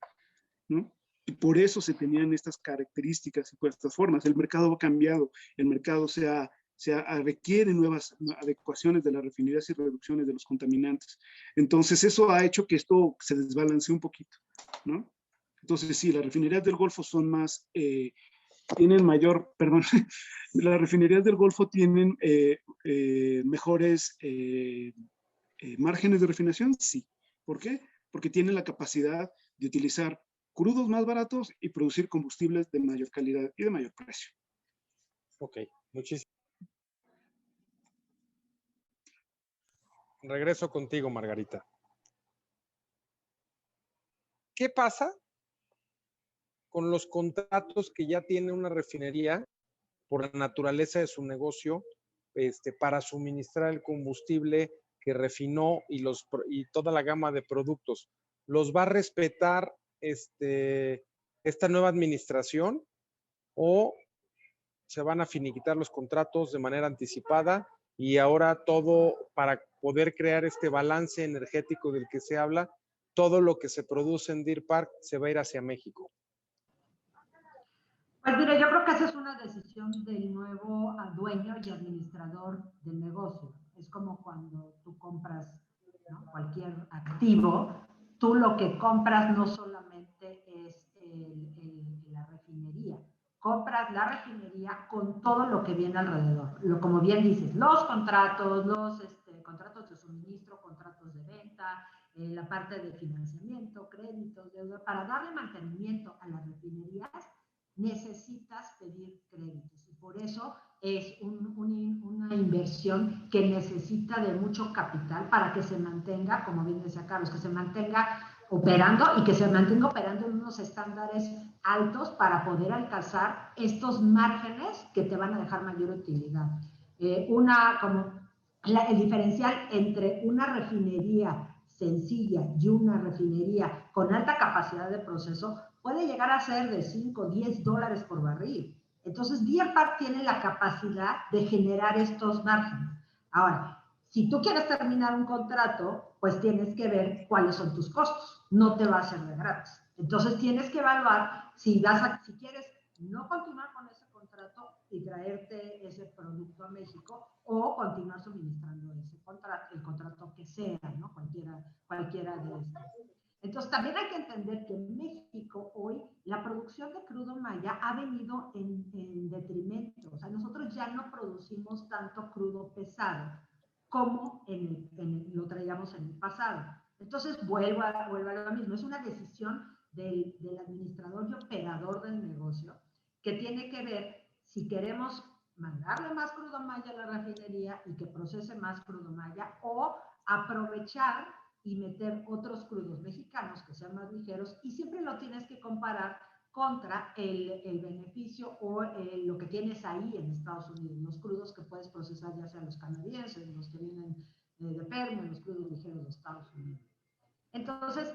¿no? Y por eso se tenían estas características y estas formas. El mercado ha cambiado, el mercado requiere nuevas adecuaciones de las refinerías y reducciones de los contaminantes. Entonces eso ha hecho que esto se desbalancee un poquito, ¿no? Entonces sí, las refinerías del Golfo son más, tienen mayor, perdón, las refinerías del Golfo tienen mejores márgenes de refinación, sí. ¿Por qué? Porque tienen la capacidad de utilizar crudos más baratos y producir combustibles de mayor calidad y de mayor precio. Ok, muchísimas. Regreso contigo, Margarita. ¿Qué pasa con los contratos que ya tiene una refinería por la naturaleza de su negocio para suministrar el combustible que refinó y toda la gama de productos? ¿Los va a respetar esta nueva administración o se van a finiquitar los contratos de manera anticipada y ahora todo para poder crear este balance energético del que se habla, todo lo que se produce en Deer Park se va a ir hacia México? Pues mire, yo creo que esa es una decisión del nuevo dueño y administrador del negocio. Es como cuando tú compras, ¿no?, cualquier activo, tú lo que compras no solamente es la refinería, compras la refinería con todo lo que viene alrededor. Como bien dices, los contratos, contratos de suministro, contratos de venta, la parte de financiamiento, créditos, deuda. Para darle mantenimiento a las refinerías necesitas pedir créditos y por eso es una inversión que necesita de mucho capital para que se mantenga, como bien decía Carlos, que se mantenga operando y que se mantenga operando en unos estándares altos para poder alcanzar estos márgenes que te van a dejar mayor utilidad. El diferencial entre una refinería sencilla y una refinería con alta capacidad de proceso puede llegar a ser de 5, 10 dólares por barril. Entonces, Deer Park tiene la capacidad de generar estos márgenes. Ahora, si tú quieres terminar un contrato, pues tienes que ver cuáles son tus costos. No te va a ser de gratis. Entonces, tienes que evaluar si quieres no continuar con ese contrato y traerte ese producto a México o continuar suministrando el contrato que sea, ¿no? Cualquiera de estos. Entonces, también hay que entender que en México hoy la producción de crudo maya ha venido en detrimento. O sea, nosotros ya no producimos tanto crudo pesado como lo traíamos en el pasado. Entonces, vuelvo a lo mismo. Es una decisión del administrador y operador del negocio que tiene que ver si queremos mandarle más crudo maya a la refinería y que procese más crudo maya o aprovechar y meter otros crudos mexicanos que sean más ligeros, y siempre lo tienes que comparar contra el beneficio o lo que tienes ahí en Estados Unidos, los crudos que puedes procesar, ya sean los canadienses, los que vienen de Permian, los crudos ligeros de Estados Unidos. Entonces,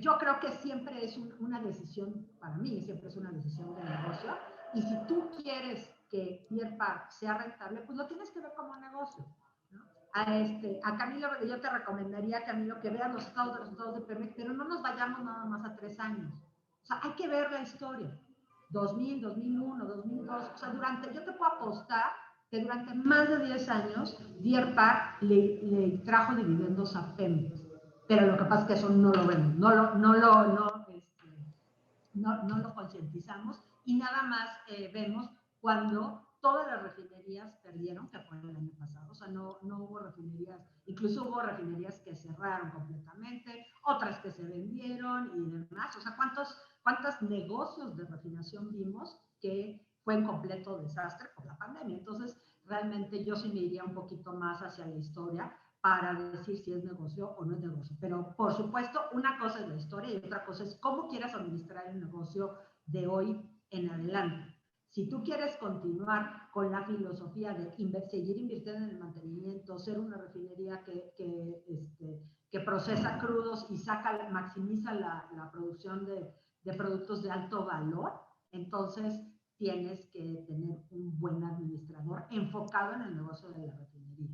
yo creo que siempre es una decisión, para mí siempre es una decisión de negocio, y si tú quieres que Deer Park sea rentable, pues lo tienes que ver como negocio, ¿no? A Camilo, yo te recomendaría, Camilo, que veas los resultados de Pemex, pero no nos vayamos nada más a 3 años. O sea, hay que ver la historia. 2000, 2001, 2002. O sea, yo te puedo apostar que durante más de 10 años, Deer Park le trajo dividendos a Pemex. Pero lo que pasa es que eso no lo vemos, no lo concientizamos y nada más vemos cuando todas las refinerías perdieron, que fue el año pasado. O sea, no hubo refinerías, incluso hubo refinerías que cerraron completamente, otras que se vendieron y demás. O sea, ¿cuántos negocios de refinación vimos que fue en completo desastre por la pandemia? Entonces, realmente yo sí me iría un poquito más hacia la historia para decir si es negocio o no es negocio. Pero, por supuesto, una cosa es la historia y otra cosa es cómo quieras administrar el negocio de hoy en adelante. Si tú quieres continuar con la filosofía de seguir invirtiendo en el mantenimiento, ser una refinería que procesa crudos y maximiza la producción de productos de alto valor, entonces tienes que tener un buen administrador enfocado en el negocio de la refinería.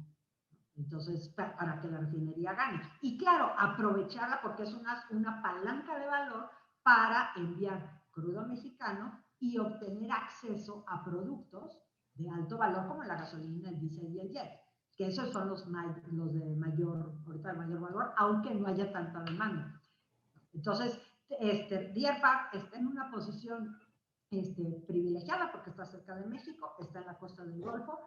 Entonces, para que la refinería gane. Y claro, aprovecharla porque es una palanca de valor para enviar crudo mexicano y obtener acceso a productos de alto valor como la gasolina, el diésel y el jet, que esos son los de mayor valor, aunque no haya tanta demanda. Entonces, Deer Park está en una posición privilegiada porque está cerca de México, está en la costa del Golfo,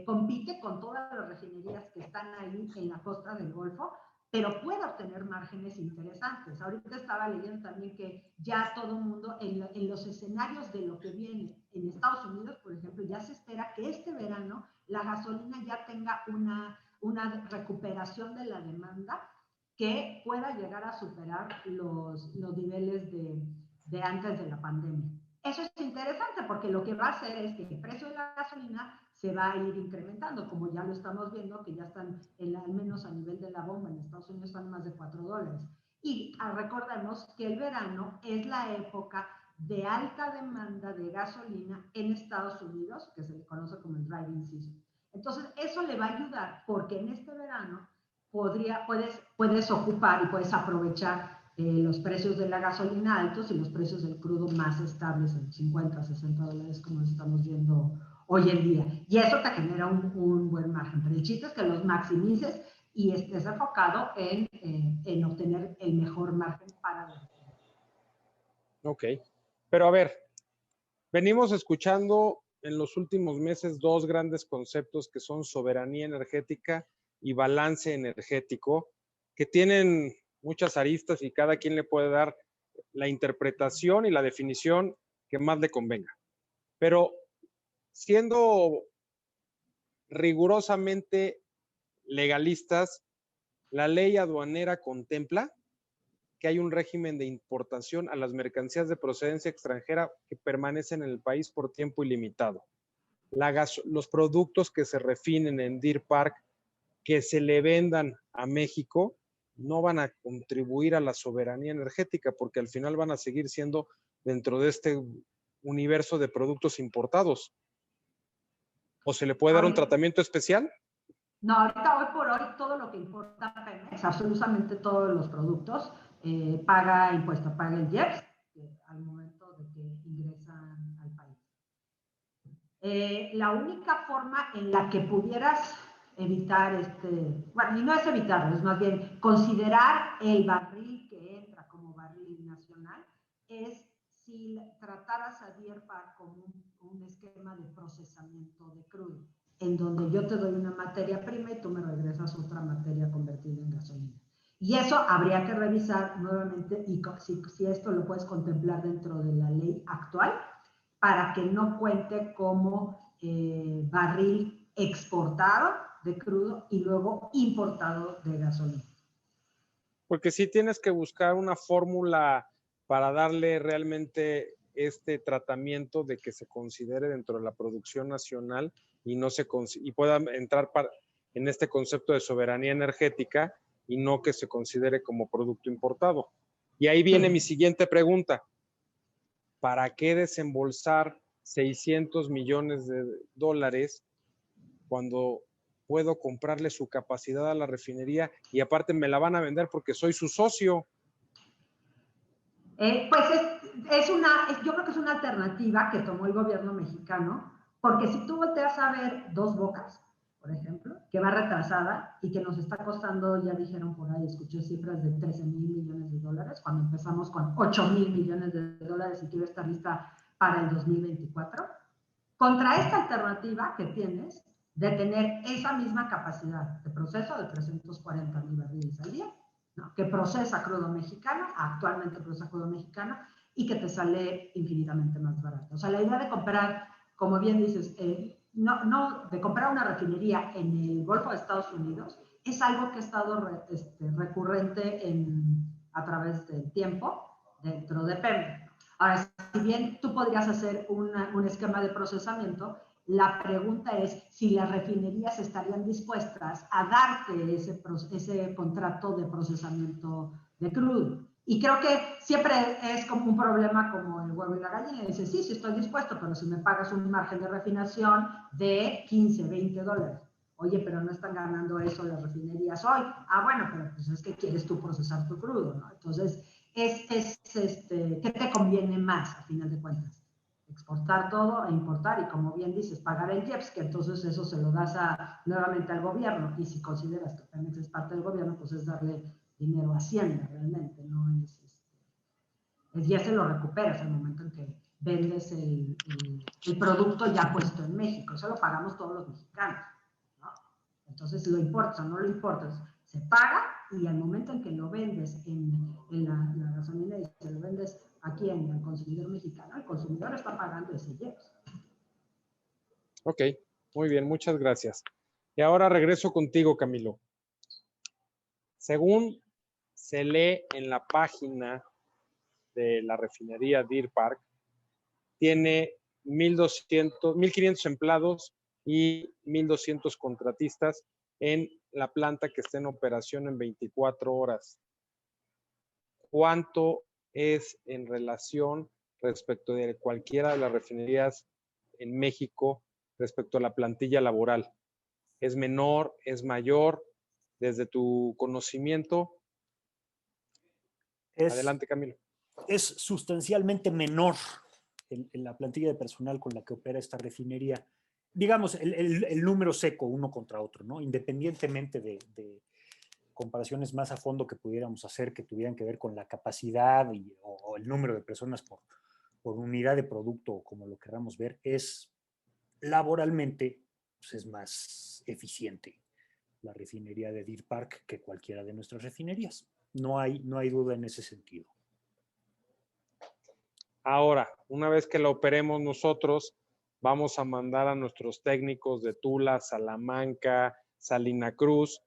compite con todas las refinerías que están ahí en la costa del Golfo, pero puede obtener márgenes interesantes. Ahorita estaba leyendo también que ya todo el mundo, en los escenarios de lo que viene en Estados Unidos, por ejemplo, ya se espera que este verano la gasolina ya tenga una recuperación de la demanda que pueda llegar a superar los niveles de antes de la pandemia. Eso es interesante porque lo que va a hacer es que el precio de la gasolina se va a ir incrementando, como ya lo estamos viendo, que ya están, al menos a nivel de la bomba en Estados Unidos, están más de $4. Y recordemos que el verano es la época de alta demanda de gasolina en Estados Unidos, que se le conoce como el driving season. Entonces, eso le va a ayudar porque en este verano puedes ocupar y puedes aprovechar los precios de la gasolina altos y los precios del crudo más estables en $50, $60, como estamos viendo hoy en día. Y eso te genera un buen margen. Pero el chiste es que los maximices y estés enfocado en obtener el mejor margen para la. Ok. Pero a ver, venimos escuchando en los últimos meses 2 grandes conceptos que son soberanía energética y balance energético, que tienen muchas aristas y cada quien le puede dar la interpretación y la definición que más le convenga. Pero siendo rigurosamente legalistas, la ley aduanera contempla que hay un régimen de importación a las mercancías de procedencia extranjera que permanecen en el país por tiempo ilimitado. Los productos que se refinen en Deer Park, que se le vendan a México, no van a contribuir a la soberanía energética porque al final van a seguir siendo dentro de este universo de productos importados. ¿O se le puede dar un tratamiento especial? No, ahorita, hoy por hoy, todo lo que importa Pemex, absolutamente todos los productos, paga impuesto, paga el IEPS al momento de que ingresan al país. La única forma en la que pudieras evitar bueno, y no es evitarlo, es más bien considerar el barril que entra como barril nacional, es si trataras a Deer Park como un esquema de procesamiento de crudo, en donde yo te doy una materia prima y tú me regresas otra materia convertida en gasolina. Y eso habría que revisar nuevamente y si esto lo puedes contemplar dentro de la ley actual para que no cuente como barril exportado de crudo y luego importado de gasolina. Porque sí tienes que buscar una fórmula para darle realmente este tratamiento de que se considere dentro de la producción nacional y no se y pueda entrar en este concepto de soberanía energética y no que se considere como producto importado. Y ahí viene mi siguiente pregunta. ¿Para qué desembolsar 600 millones de dólares cuando puedo comprarle su capacidad a la refinería y aparte me la van a vender porque soy su socio? Pues yo creo que es una alternativa que tomó el gobierno mexicano, porque si tú volteas a ver Dos Bocas, por ejemplo, que va retrasada y que nos está costando, ya dijeron por ahí, escuché cifras de 13,000 millones de dólares, cuando empezamos con 8,000 millones de dólares y quiero estar lista para el 2024. Contra esta alternativa que tienes de tener esa misma capacidad de proceso de 340,000 barriles al día, ¿no? Que procesa crudo mexicano, actualmente procesa crudo mexicano, y que te sale infinitamente más barato. O sea, la idea de comprar, como bien dices, no de comprar una refinería en el Golfo de Estados Unidos es algo que ha estado recurrente a través del tiempo dentro de Pemex. Ahora, si bien tú podrías hacer un esquema de procesamiento, la pregunta es si las refinerías estarían dispuestas a darte ese contrato de procesamiento de crudo. Y creo que siempre es como un problema como el huevo y la gallina. Y dices, sí, estoy dispuesto, pero si me pagas un margen de refinación de 15, 20 dólares. Oye, pero no están ganando eso las refinerías hoy. Ah, bueno, pero pues es que quieres tú procesar tu crudo, ¿no? Entonces, ¿qué te conviene más a final de cuentas? Exportar todo e importar y, como bien dices, pagar el IEPS, que entonces eso se lo das nuevamente al gobierno, y si consideras que Pemex es parte del gobierno, pues es darle dinero a Hacienda realmente, no ya se lo recuperas al momento en que vendes el producto ya puesto en México. Eso lo pagamos todos los mexicanos, ¿no? Entonces, lo importa o no lo importa, se paga, y al momento en que lo vendes en la gasolina y se lo vendes aquí en el consumidor mexicano, el consumidor está pagando ese IEPS. Ok, muy bien, muchas gracias. Y ahora regreso contigo, Camilo. Según se lee en la página de la refinería Deer Park, tiene 1,500 empleados y 1,200 contratistas en la planta que está en operación en 24 horas. ¿Cuánto es en relación respecto de cualquiera de las refinerías en México respecto a la plantilla laboral? ¿Es menor? ¿Es mayor? Desde tu conocimiento. Adelante, Camilo. Es sustancialmente menor en la plantilla de personal con la que opera esta refinería. Digamos, el número seco uno contra otro, ¿no? Independientemente de comparaciones más a fondo que pudiéramos hacer, que tuvieran que ver con la capacidad o el número de personas por unidad de producto, como lo queramos ver, es laboralmente, pues, es más eficiente la refinería de Deer Park que cualquiera de nuestras refinerías. No hay duda en ese sentido. Ahora, una vez que la operemos nosotros, vamos a mandar a nuestros técnicos de Tula, Salamanca, Salina Cruz,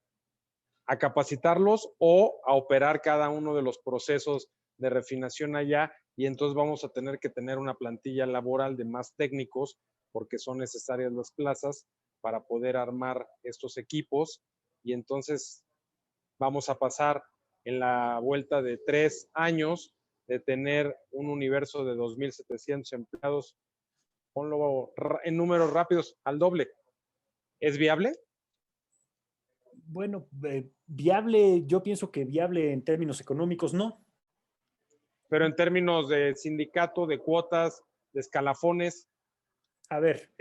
a capacitarlos o a operar cada uno de los procesos de refinación allá, y entonces vamos a tener que tener una plantilla laboral de más técnicos porque son necesarias las plazas para poder armar estos equipos, y entonces vamos a pasar en la vuelta de 3 años de tener un universo de 2,700 empleados, ponlo en números rápidos, al doble. ¿Es viable? Bueno, viable, yo pienso que viable en términos económicos, no. Pero en términos de sindicato, de cuotas, de escalafones. A ver,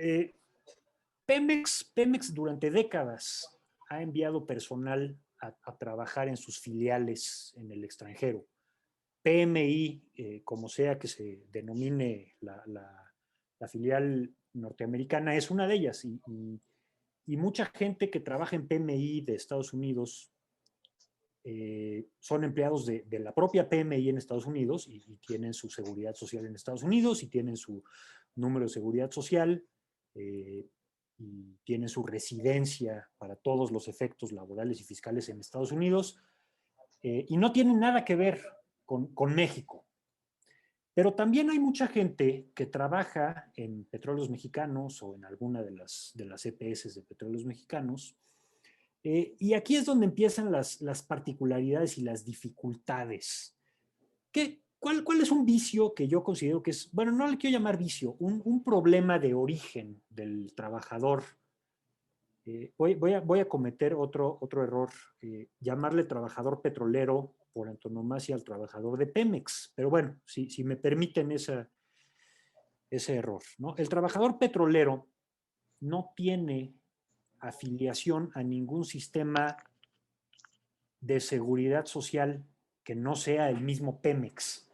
Pemex durante décadas ha enviado personal a trabajar en sus filiales en el extranjero. PMI, como sea que se denomine la filial norteamericana, es una de ellas. Y mucha gente que trabaja en PMI de Estados Unidos son empleados de la propia PMI en Estados Unidos y tienen su seguridad social en Estados Unidos y tienen su número de seguridad social y tienen su residencia para todos los efectos laborales y fiscales en Estados Unidos y no tienen nada que ver con México. Pero también hay mucha gente que trabaja en Petróleos Mexicanos o en alguna de las EPS de Petróleos Mexicanos. Y aquí es donde empiezan las particularidades y las dificultades. ¿Cuál es un vicio que yo considero que es, bueno, no le quiero llamar vicio, un problema de origen del trabajador? Voy a cometer otro error, llamarle trabajador petrolero por antonomasia al trabajador de Pemex. Pero bueno, si me permiten ese error, ¿no? El trabajador petrolero no tiene afiliación a ningún sistema de seguridad social que no sea el mismo Pemex.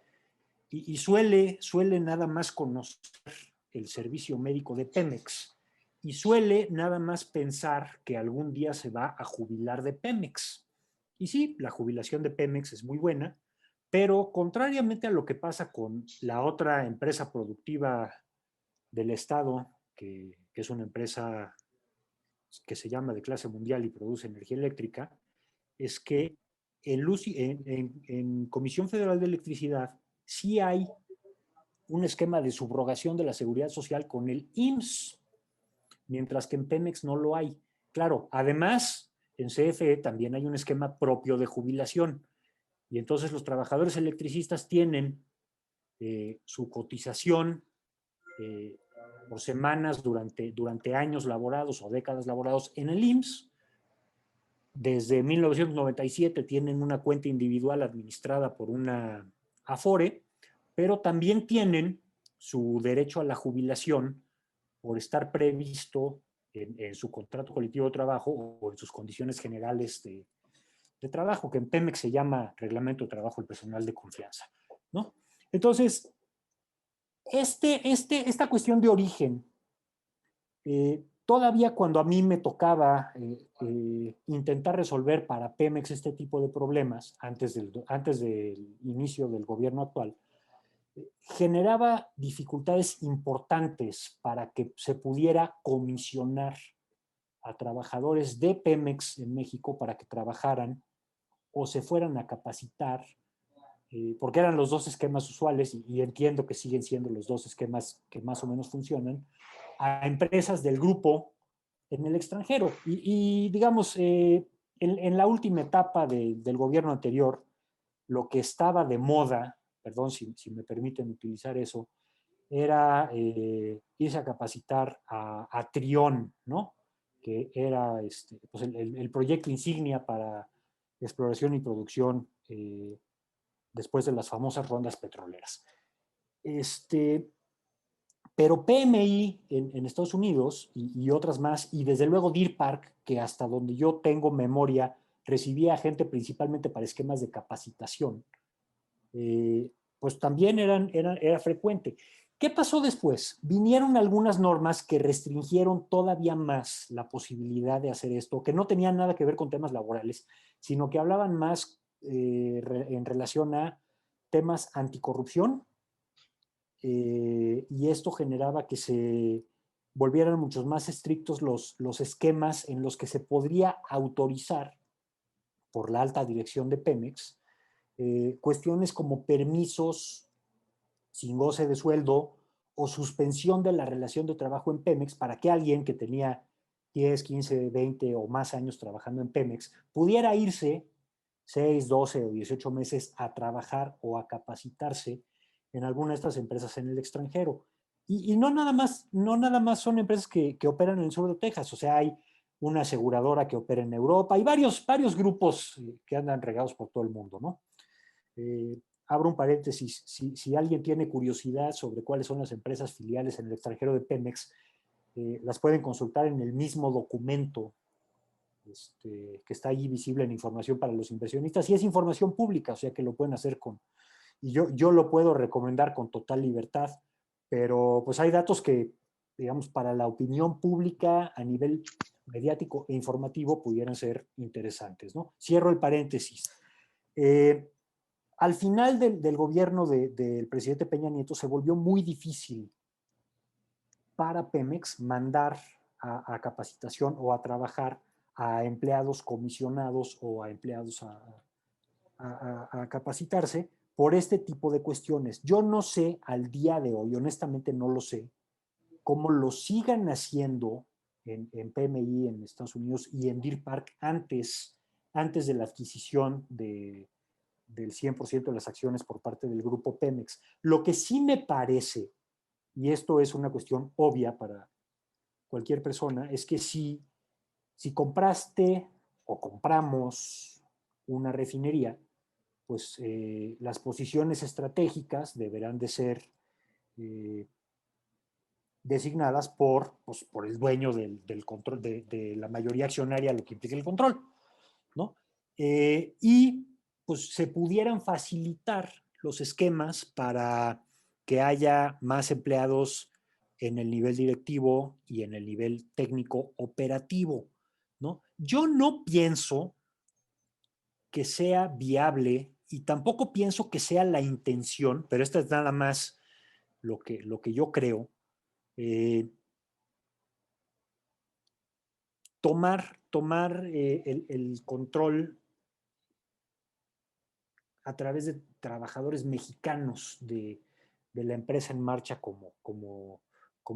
Y suele nada más conocer el servicio médico de Pemex y suele nada más pensar que algún día se va a jubilar de Pemex. Y sí, la jubilación de Pemex es muy buena, pero contrariamente a lo que pasa con la otra empresa productiva del Estado, que es una empresa que se llama de clase mundial y produce energía eléctrica, es que en Comisión Federal de Electricidad sí hay un esquema de subrogación de la seguridad social con el IMSS, mientras que en Pemex no lo hay. Claro, además, en CFE también hay un esquema propio de jubilación, y entonces los trabajadores electricistas tienen su cotización por semanas durante años laborados o décadas laborados en el IMSS. Desde 1997 tienen una cuenta individual administrada por una Afore, pero también tienen su derecho a la jubilación por estar previsto en su contrato colectivo de trabajo o en sus condiciones generales de trabajo, que en Pemex se llama Reglamento de Trabajo del Personal de Confianza, ¿no? Entonces, esta cuestión de origen, todavía cuando a mí me tocaba intentar resolver para Pemex este tipo de problemas, antes del inicio del gobierno actual, generaba dificultades importantes para que se pudiera comisionar a trabajadores de Pemex en México para que trabajaran o se fueran a capacitar, porque eran los dos esquemas usuales, y entiendo que siguen siendo los dos esquemas que más o menos funcionan, a empresas del grupo en el extranjero. Y digamos, en la última etapa del gobierno anterior, lo que estaba de moda, perdón si me permiten utilizar eso, era irse a capacitar a Trión, ¿no? Que era pues el proyecto insignia para exploración y producción después de las famosas rondas petroleras. Pero PMI en Estados Unidos y otras más, y desde luego Deer Park, que hasta donde yo tengo memoria, recibía gente principalmente para esquemas de capacitación, pues también era frecuente. ¿Qué pasó después? Vinieron algunas normas que restringieron todavía más la posibilidad de hacer esto, que no tenían nada que ver con temas laborales, sino que hablaban más en relación a temas anticorrupción, y esto generaba que se volvieran muchos más estrictos los esquemas en los que se podría autorizar por la alta dirección de Pemex cuestiones como permisos sin goce de sueldo o suspensión de la relación de trabajo en Pemex para que alguien que tenía 10, 15, 20 o más años trabajando en Pemex pudiera irse 6, 12 o 18 meses a trabajar o a capacitarse en alguna de estas empresas en el extranjero. Y no nada más son empresas que operan en el sur de Texas, o sea, hay una aseguradora que opera en Europa, hay varios grupos que andan regados por todo el mundo, ¿no? Abro un paréntesis, si alguien tiene curiosidad sobre cuáles son las empresas filiales en el extranjero de Pemex, las pueden consultar en el mismo documento que está allí visible en información para los inversionistas, y es información pública, o sea que lo pueden hacer y yo lo puedo recomendar con total libertad, pero pues hay datos que, digamos, para la opinión pública a nivel mediático e informativo pudieran ser interesantes, ¿no? Cierro el paréntesis. Al final del gobierno del presidente Peña Nieto se volvió muy difícil para Pemex mandar a capacitación o a trabajar a empleados comisionados o a empleados a capacitarse, por este tipo de cuestiones. Yo no sé al día de hoy, honestamente no lo sé, cómo lo sigan haciendo en PMI en Estados Unidos y en Deer Park antes de la adquisición del 100% de las acciones por parte del grupo Pemex. Lo que sí me parece, y esto es una cuestión obvia para cualquier persona, es que si compraste o compramos una refinería, pues las posiciones estratégicas deberán de ser designadas pues, por el dueño del control, de la mayoría accionaria, lo que implica el control, ¿no? Y pues se pudieran facilitar los esquemas para que haya más empleados en el nivel directivo y en el nivel técnico operativo, ¿no? Yo no pienso que sea viable y tampoco pienso que sea la intención, pero esto es nada más lo que yo creo, tomar el control a través de trabajadores mexicanos de la empresa en marcha como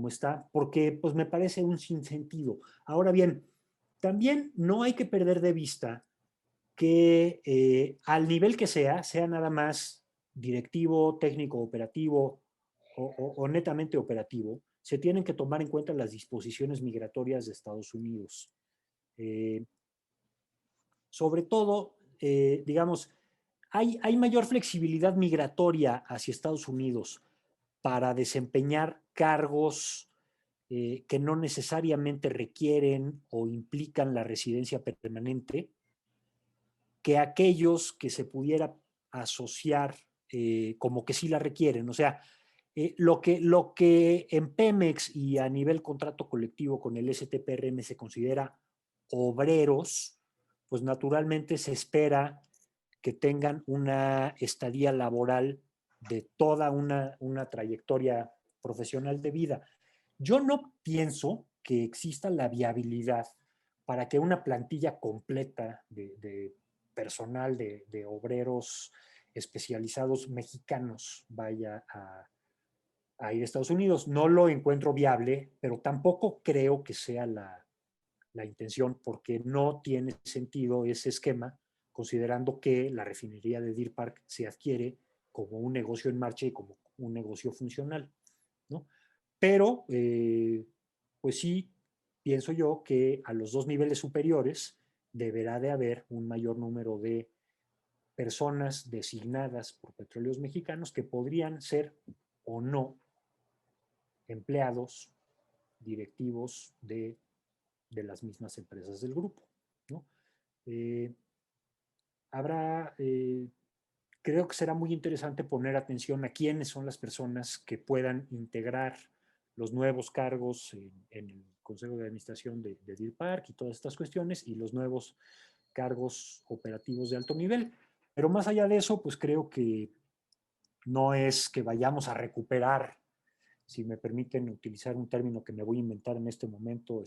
está, porque pues me parece un sinsentido. Ahora bien, también no hay que perder de vista que al nivel que sea nada más directivo, técnico, operativo o netamente operativo, se tienen que tomar en cuenta las disposiciones migratorias de Estados Unidos. Sobre todo, digamos, hay mayor flexibilidad migratoria hacia Estados Unidos para desempeñar cargos que no necesariamente requieren o implican la residencia permanente que aquellos que se pudiera asociar como que sí la requieren. O sea, lo que en Pemex y a nivel contrato colectivo con el STPRM se considera obreros, pues naturalmente se espera que tengan una estadía laboral de toda una trayectoria profesional de vida. Yo no pienso que exista la viabilidad para que una plantilla completa de personal, de obreros especializados mexicanos vaya a ir a Estados Unidos. No lo encuentro viable, pero tampoco creo que sea la intención, porque no tiene sentido ese esquema, considerando que la refinería de Deer Park se adquiere como un negocio en marcha y como un negocio funcional, ¿no? Pero, pues sí, pienso yo que a los dos niveles superiores deberá de haber un mayor número de personas designadas por Petróleos Mexicanos que podrían ser o no empleados directivos de las mismas empresas del grupo, ¿no? Creo que será muy interesante poner atención a quiénes son las personas que puedan integrar los nuevos cargos en el Consejo de Administración de Deer Park y todas estas cuestiones y los nuevos cargos operativos de alto nivel. Pero más allá de eso, pues creo que no es que vayamos a recuperar, si me permiten utilizar un término que me voy a inventar en este momento,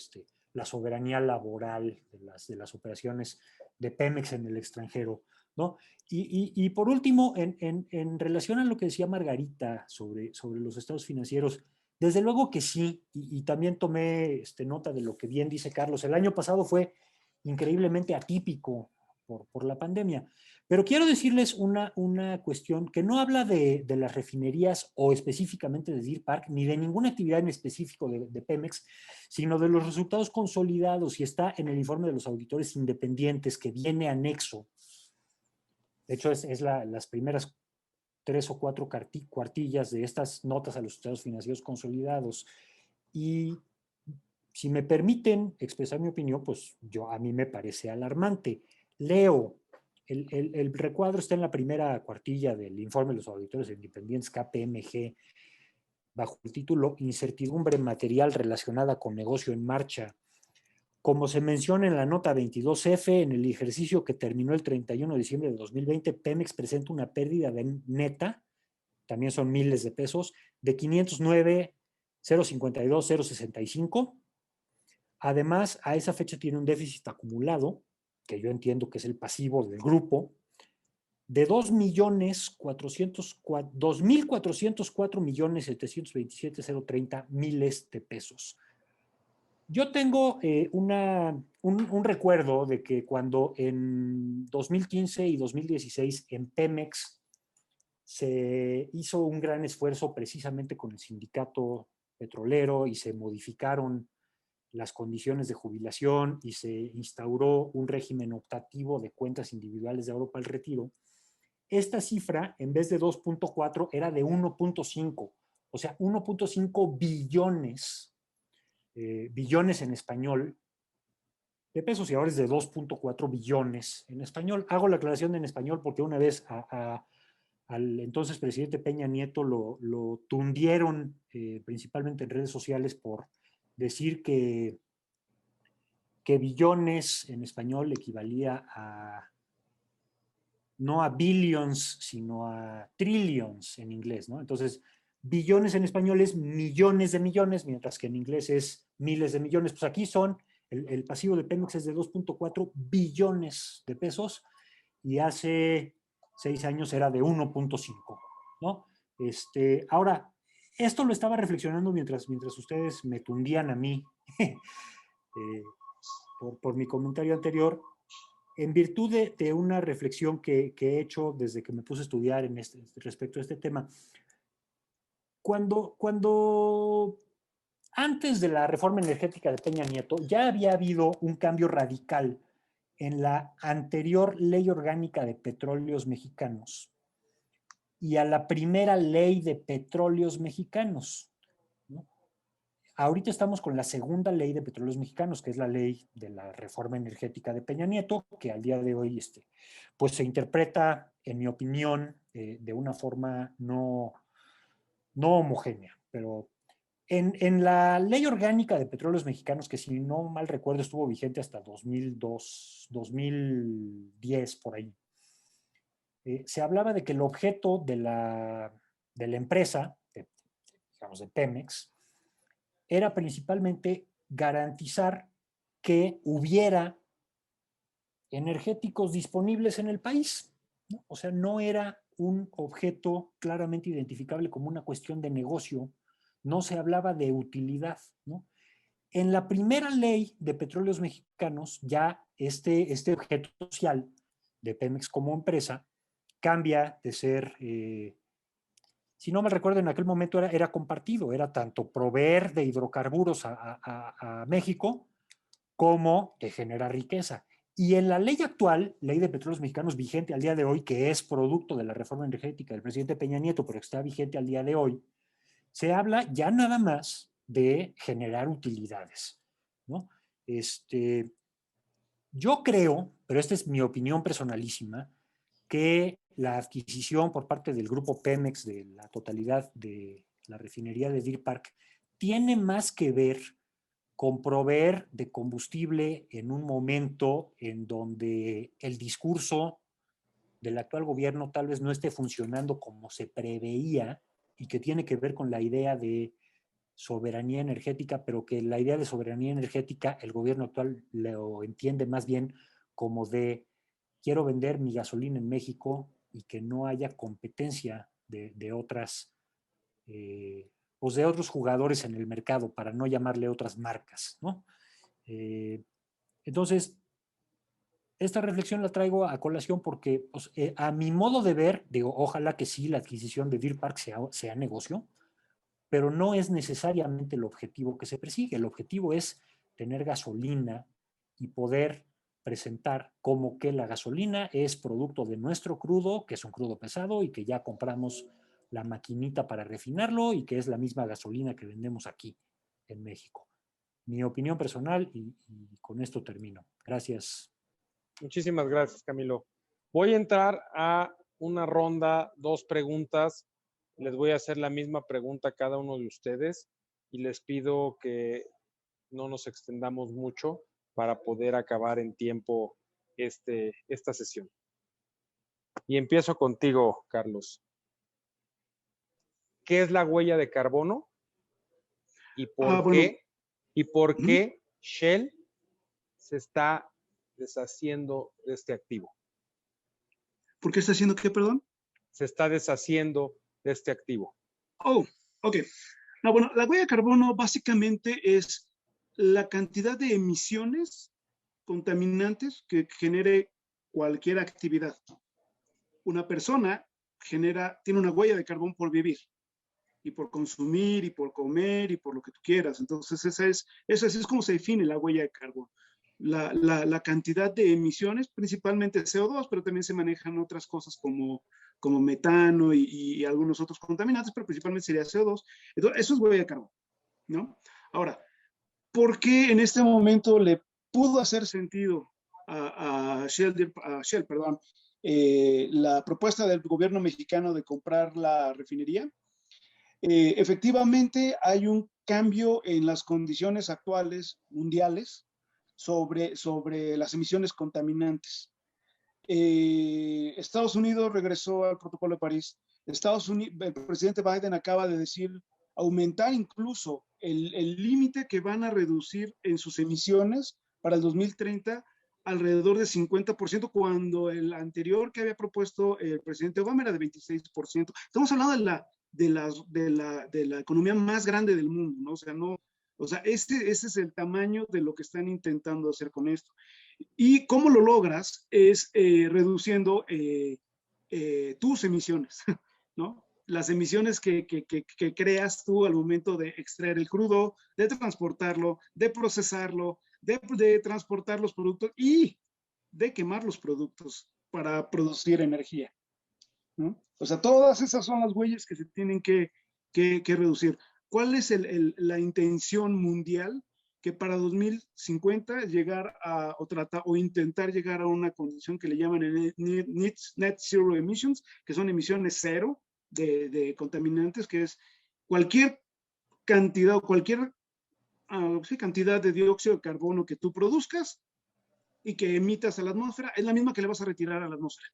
la soberanía laboral de las operaciones de Pemex en el extranjero, ¿no? Y por último, en relación a lo que decía Margarita sobre los estados financieros, desde luego que sí, y también tomé nota de lo que bien dice Carlos. El año pasado fue increíblemente atípico por la pandemia. Pero quiero decirles una cuestión que no habla de las refinerías o específicamente de Deer Park, ni de ninguna actividad en específico de Pemex, sino de los resultados consolidados y está en el informe de los auditores independientes que viene anexo. De hecho, es las primeras 3 o 4 cuartillas de estas notas a los estados financieros consolidados. Y si me permiten expresar mi opinión, pues a mí me parece alarmante. Leo, el recuadro está en la primera cuartilla del informe de los auditores independientes KPMG, bajo el título Incertidumbre material relacionada con negocio en marcha. Como se menciona en la nota 22F, en el ejercicio que terminó el 31 de diciembre de 2020, Pemex presenta una pérdida neta, también son miles de pesos, de 509,052,065. Además, a esa fecha tiene un déficit acumulado, que yo entiendo que es el pasivo del grupo, de 2.404.727.030 de pesos. Yo tengo un recuerdo de que cuando en 2015 y 2016 en Pemex se hizo un gran esfuerzo precisamente con el sindicato petrolero y se modificaron las condiciones de jubilación y se instauró un régimen optativo de cuentas individuales de ahorro para el retiro, esta cifra en vez de 2.4 era de 1.5, o sea, 1.5 billones, billones en español, de pesos, y ahora es de 2.4 billones en español. Hago la aclaración en español porque una vez al entonces presidente Peña Nieto lo tundieron principalmente en redes sociales por decir que billones en español equivalía a no a billions, sino a trillions en inglés, ¿no? Entonces, billones en español es millones de millones, mientras que en inglés es miles de millones. Pues aquí son, el pasivo de Pemex es de 2.4 billones de pesos y hace 6 años era de 1.5, ¿no? Ahora, esto lo estaba reflexionando mientras ustedes me tundían a mí por mi comentario anterior, en virtud de una reflexión que he hecho desde que me puse a estudiar respecto a este tema. Cuando antes de la reforma energética de Peña Nieto ya había habido un cambio radical en la anterior ley orgánica de petróleos mexicanos y a la primera ley de petróleos mexicanos, ¿no? Ahorita estamos con la segunda ley de petróleos mexicanos, que es la ley de la reforma energética de Peña Nieto, que al día de hoy pues se interpreta, en mi opinión, de una forma no homogénea. Pero en la ley orgánica de petróleos mexicanos, que si no mal recuerdo estuvo vigente hasta 2002, 2010, por ahí, se hablaba de que el objeto de la empresa, digamos de Pemex, era principalmente garantizar que hubiera energéticos disponibles en el país, ¿no? O sea, no era un objeto claramente identificable como una cuestión de negocio, no se hablaba de utilidad, ¿no? En la primera ley de petróleos mexicanos, ya este objeto social de Pemex como empresa cambia de ser si no me recuerdo, en aquel momento era compartido, era tanto proveer de hidrocarburos a México como de generar riqueza. Y en la ley actual, ley de petróleos mexicanos vigente al día de hoy, que es producto de la reforma energética del presidente Peña Nieto, pero que está vigente al día de hoy, se habla ya nada más de generar utilidades, ¿no? Yo creo, pero esta es mi opinión personalísima, que la adquisición por parte del grupo Pemex de la totalidad de la refinería de Deer Park tiene más que ver con proveer de combustible en un momento en donde el discurso del actual gobierno tal vez no esté funcionando como se preveía y que tiene que ver con la idea de soberanía energética, pero que la idea de soberanía energética el gobierno actual lo entiende más bien como de quiero vender mi gasolina en México y que no haya competencia de otras, pues de otros jugadores en el mercado, para no llamarle otras marcas, ¿no? Entonces, esta reflexión la traigo a colación porque pues, a mi modo de ver, digo, ojalá que sí la adquisición de Deer Park sea negocio, pero no es necesariamente el objetivo que se persigue. El objetivo es tener gasolina y poder presentar como que la gasolina es producto de nuestro crudo, que es un crudo pesado y que ya compramos la maquinita para refinarlo y que es la misma gasolina que vendemos aquí en México. Mi opinión personal y con esto termino. Gracias. Muchísimas gracias, Camilo. Voy a entrar a una ronda, 2 preguntas. Les voy a hacer la misma pregunta a cada uno de ustedes y les pido que no nos extendamos mucho para poder acabar en tiempo esta sesión. Y empiezo contigo, Carlos. ¿Qué es la huella de carbono? ¿Y por qué? ¿Y por qué Shell se está deshaciendo de este activo? ¿Por qué está haciendo qué, perdón? Se está deshaciendo de este activo. Oh, ok. No, bueno, la huella de carbono básicamente es la cantidad de emisiones contaminantes que genere cualquier actividad. Una persona tiene una huella de carbón por vivir y por consumir y por comer y por lo que tú quieras. Entonces, esa es como se define la huella de carbón. La cantidad de emisiones, principalmente CO2, pero también se manejan otras cosas como metano y algunos otros contaminantes, pero principalmente sería CO2. Entonces, eso es huella de carbón, ¿no? Ahora, ¿por qué en este momento le pudo hacer sentido a Shell, la propuesta del gobierno mexicano de comprar la refinería? Efectivamente, hay un cambio en las condiciones actuales mundiales sobre las emisiones contaminantes. Estados Unidos regresó al Protocolo de París. El presidente Biden acaba de decir aumentar incluso el límite que van a reducir en sus emisiones para el 2030 alrededor de 50%, cuando el anterior que había propuesto el presidente Obama era de 26%. Estamos hablando de la economía más grande del mundo, ¿no? Ese es el tamaño de lo que están intentando hacer con esto. ¿Y cómo lo logras? Es reduciendo tus emisiones, ¿no? Las emisiones que creas tú al momento de extraer el crudo, de transportarlo, de procesarlo, de transportar los productos y de quemar los productos para producir energía, ¿no? O sea, todas esas son las huellas que se tienen que reducir. ¿Cuál es la intención mundial? Que para 2050 llegar a, o intentar llegar a una condición que le llaman Net Zero Emissions, que son emisiones cero de contaminantes, que es cualquier cantidad o cualquier cantidad de dióxido de carbono que tú produzcas y que emitas a la atmósfera, es la misma que le vas a retirar a la atmósfera.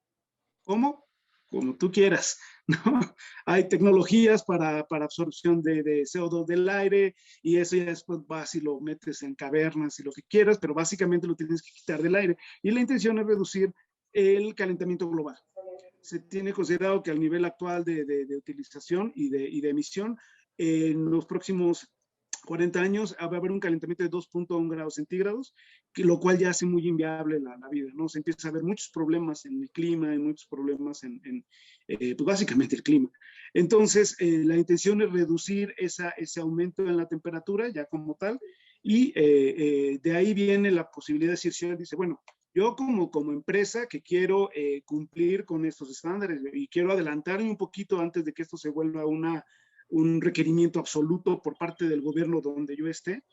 ¿Cómo? Como tú quieras, ¿no? Hay tecnologías para absorción de CO2 del aire y eso ya después vas y lo metes en cavernas y lo que quieras, pero básicamente lo tienes que quitar del aire. Y la intención es reducir el calentamiento global. Se tiene considerado que al nivel actual de utilización y de emisión, en los próximos 40 años va a haber un calentamiento de 2.1 grados centígrados, lo cual ya hace muy inviable la vida, ¿no? Se empieza a ver muchos problemas en el clima, y muchos problemas pues básicamente el clima. Entonces, la intención es reducir ese aumento en la temperatura ya como tal, y de ahí viene la posibilidad de decir, Shell dice, bueno, yo como empresa que quiero cumplir con estos estándares y quiero adelantarme un poquito antes de que esto se vuelva un requerimiento absoluto por parte del gobierno donde yo esté,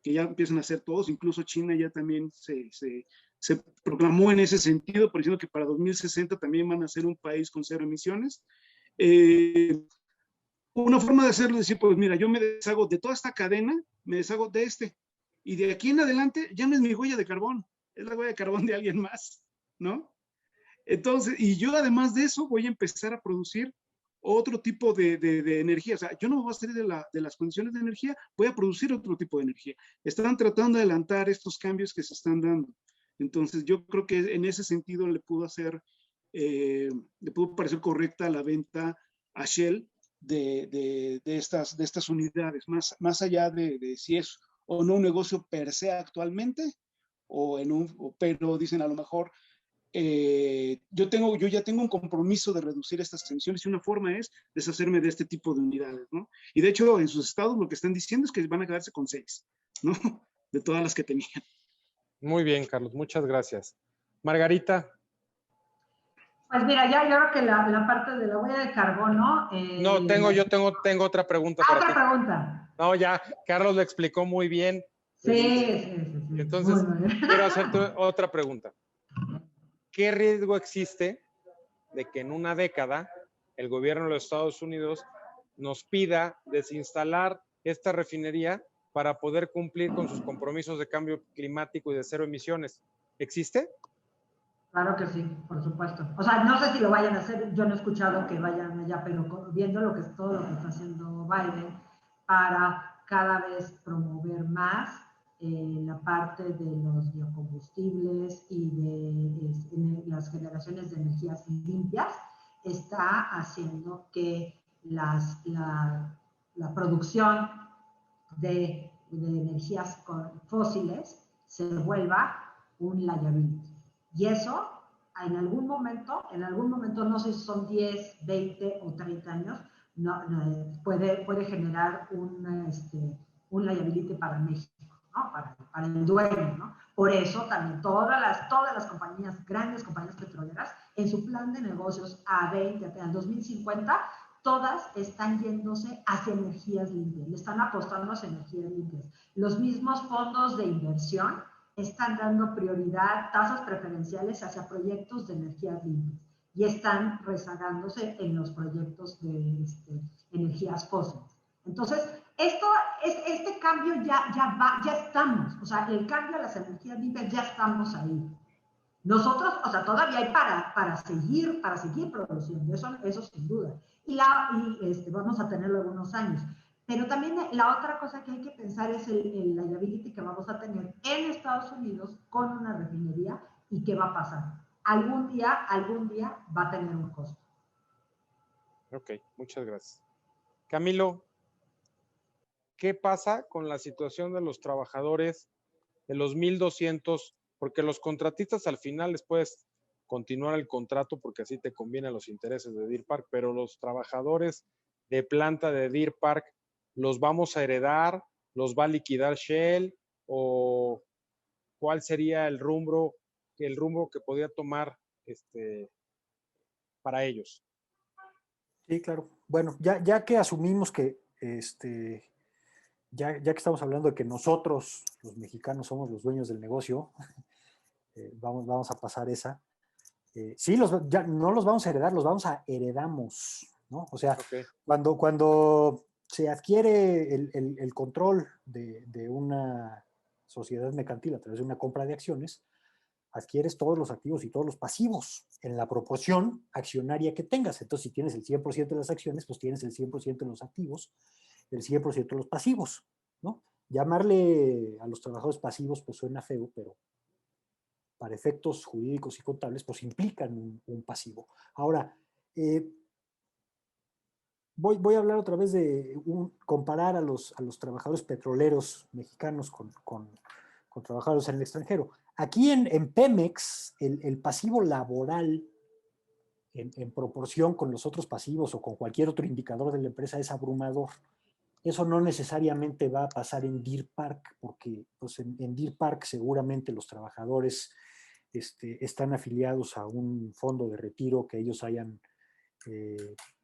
que ya empiezan a hacer todos, incluso China ya también se proclamó en ese sentido, por diciendo que para 2060 también van a ser un país con cero emisiones. Una forma de hacerlo es decir, pues mira, yo me deshago de toda esta cadena, me deshago de y de aquí en adelante ya no es mi huella de carbón, es la huella de carbón de alguien más, ¿no? Entonces, y yo además de eso voy a empezar a producir otro tipo de energía. O sea, yo no me voy a salir de las condiciones de energía, voy a producir otro tipo de energía. Están tratando de adelantar estos cambios que se están dando. Entonces, yo creo que en ese sentido le pudo parecer correcta la venta a Shell de estas unidades, más allá de si es o no un negocio per se actualmente, pero dicen a lo mejor, yo ya tengo un compromiso de reducir estas emisiones y una forma es deshacerme de este tipo de unidades, ¿no? Y de hecho, en sus estados lo que están diciendo es que van a quedarse con 6, ¿no? De todas las que tenían. Muy bien, Carlos, muchas gracias. Margarita. Pues mira, yo creo que la parte de la huella de carbono... No, tengo otra pregunta para ti. Otra pregunta. No, ya, Carlos lo explicó muy bien. Sí. Entonces, quiero hacerte otra pregunta. ¿Qué riesgo existe de que en una década el gobierno de los Estados Unidos nos pida desinstalar esta refinería para poder cumplir con sus compromisos de cambio climático y de cero emisiones? ¿Existe? Claro que sí, por supuesto. O sea, no sé si lo vayan a hacer, yo no he escuchado que vayan allá, pero viendo todo lo que está haciendo Biden para cada vez promover más la parte de los biocombustibles y de las generaciones de energías limpias está haciendo que la producción de energías fósiles se vuelva un liability. Y eso, en algún momento, no sé si son 10, 20 o 30 años, puede generar un liability para México, ¿no? Para el dueño, ¿no? Por eso también todas las compañías, grandes compañías petroleras, en su plan de negocios al 2050, todas están yéndose hacia energías limpias, le están apostando hacia energías limpias. Los mismos fondos de inversión están dando prioridad, tasas preferenciales hacia proyectos de energías limpias y están rezagándose en los proyectos de energías fósiles. Entonces, este cambio ya estamos, o sea, el cambio a las energías limpias ya estamos ahí. Nosotros, o sea, todavía hay para seguir produciendo, eso sin duda. Y vamos a tenerlo algunos años. Pero también la otra cosa que hay que pensar es el liability que vamos a tener en Estados Unidos con una refinería y qué va a pasar. Algún día va a tener un costo. Ok, muchas gracias. Camilo, ¿qué pasa con la situación de los trabajadores, de los 1,200? Porque los contratistas al final les puedes continuar el contrato porque así te conviene a los intereses de Deer Park, pero los trabajadores de planta de Deer Park, ¿los vamos a heredar? ¿Los va a liquidar Shell? ¿O cuál sería el rumbo que podría tomar para ellos? Sí, claro. Bueno, ya que asumimos que ya que estamos hablando de que nosotros, los mexicanos, somos los dueños del negocio, vamos a pasar esa. Sí, ya no los vamos a heredar, los heredamos, ¿no? O sea, Okay. Cuando se adquiere el control de una sociedad mercantil a través de una compra de acciones, adquieres todos los activos y todos los pasivos en la proporción accionaria que tengas. Entonces, si tienes el 100% de las acciones, pues tienes el 100% de los activos, el 100% de los pasivos, ¿no? Llamarle a los trabajadores pasivos, pues suena feo, pero para efectos jurídicos y contables, pues implican un pasivo. Ahora, voy a hablar otra vez de comparar a los trabajadores petroleros mexicanos con trabajadores en el extranjero. Aquí en Pemex, el pasivo laboral en proporción con los otros pasivos o con cualquier otro indicador de la empresa es abrumador. Eso no necesariamente va a pasar en Deer Park, porque pues, en Deer Park seguramente los trabajadores están afiliados a un fondo de retiro que ellos hayan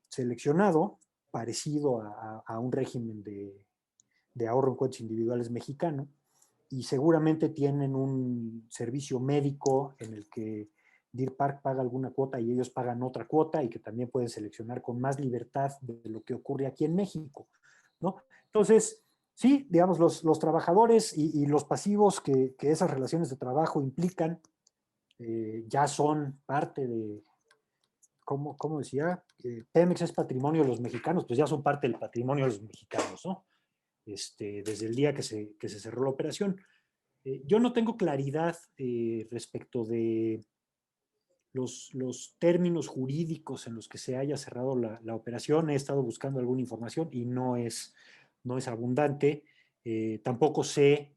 seleccionado, parecido a un régimen de ahorro en cuentas individuales mexicano, y seguramente tienen un servicio médico en el que Deer Park paga alguna cuota y ellos pagan otra cuota y que también pueden seleccionar con más libertad de lo que ocurre aquí en México, ¿no? Entonces, sí, digamos, los trabajadores y los pasivos que esas relaciones de trabajo implican ya son parte de, ¿cómo decía? Pemex es patrimonio de los mexicanos, pues ya son parte del patrimonio de los mexicanos, ¿no? Desde el día que se cerró la operación. Yo no tengo claridad respecto de los términos jurídicos en los que se haya cerrado la operación. He estado buscando alguna información y no es abundante. Tampoco sé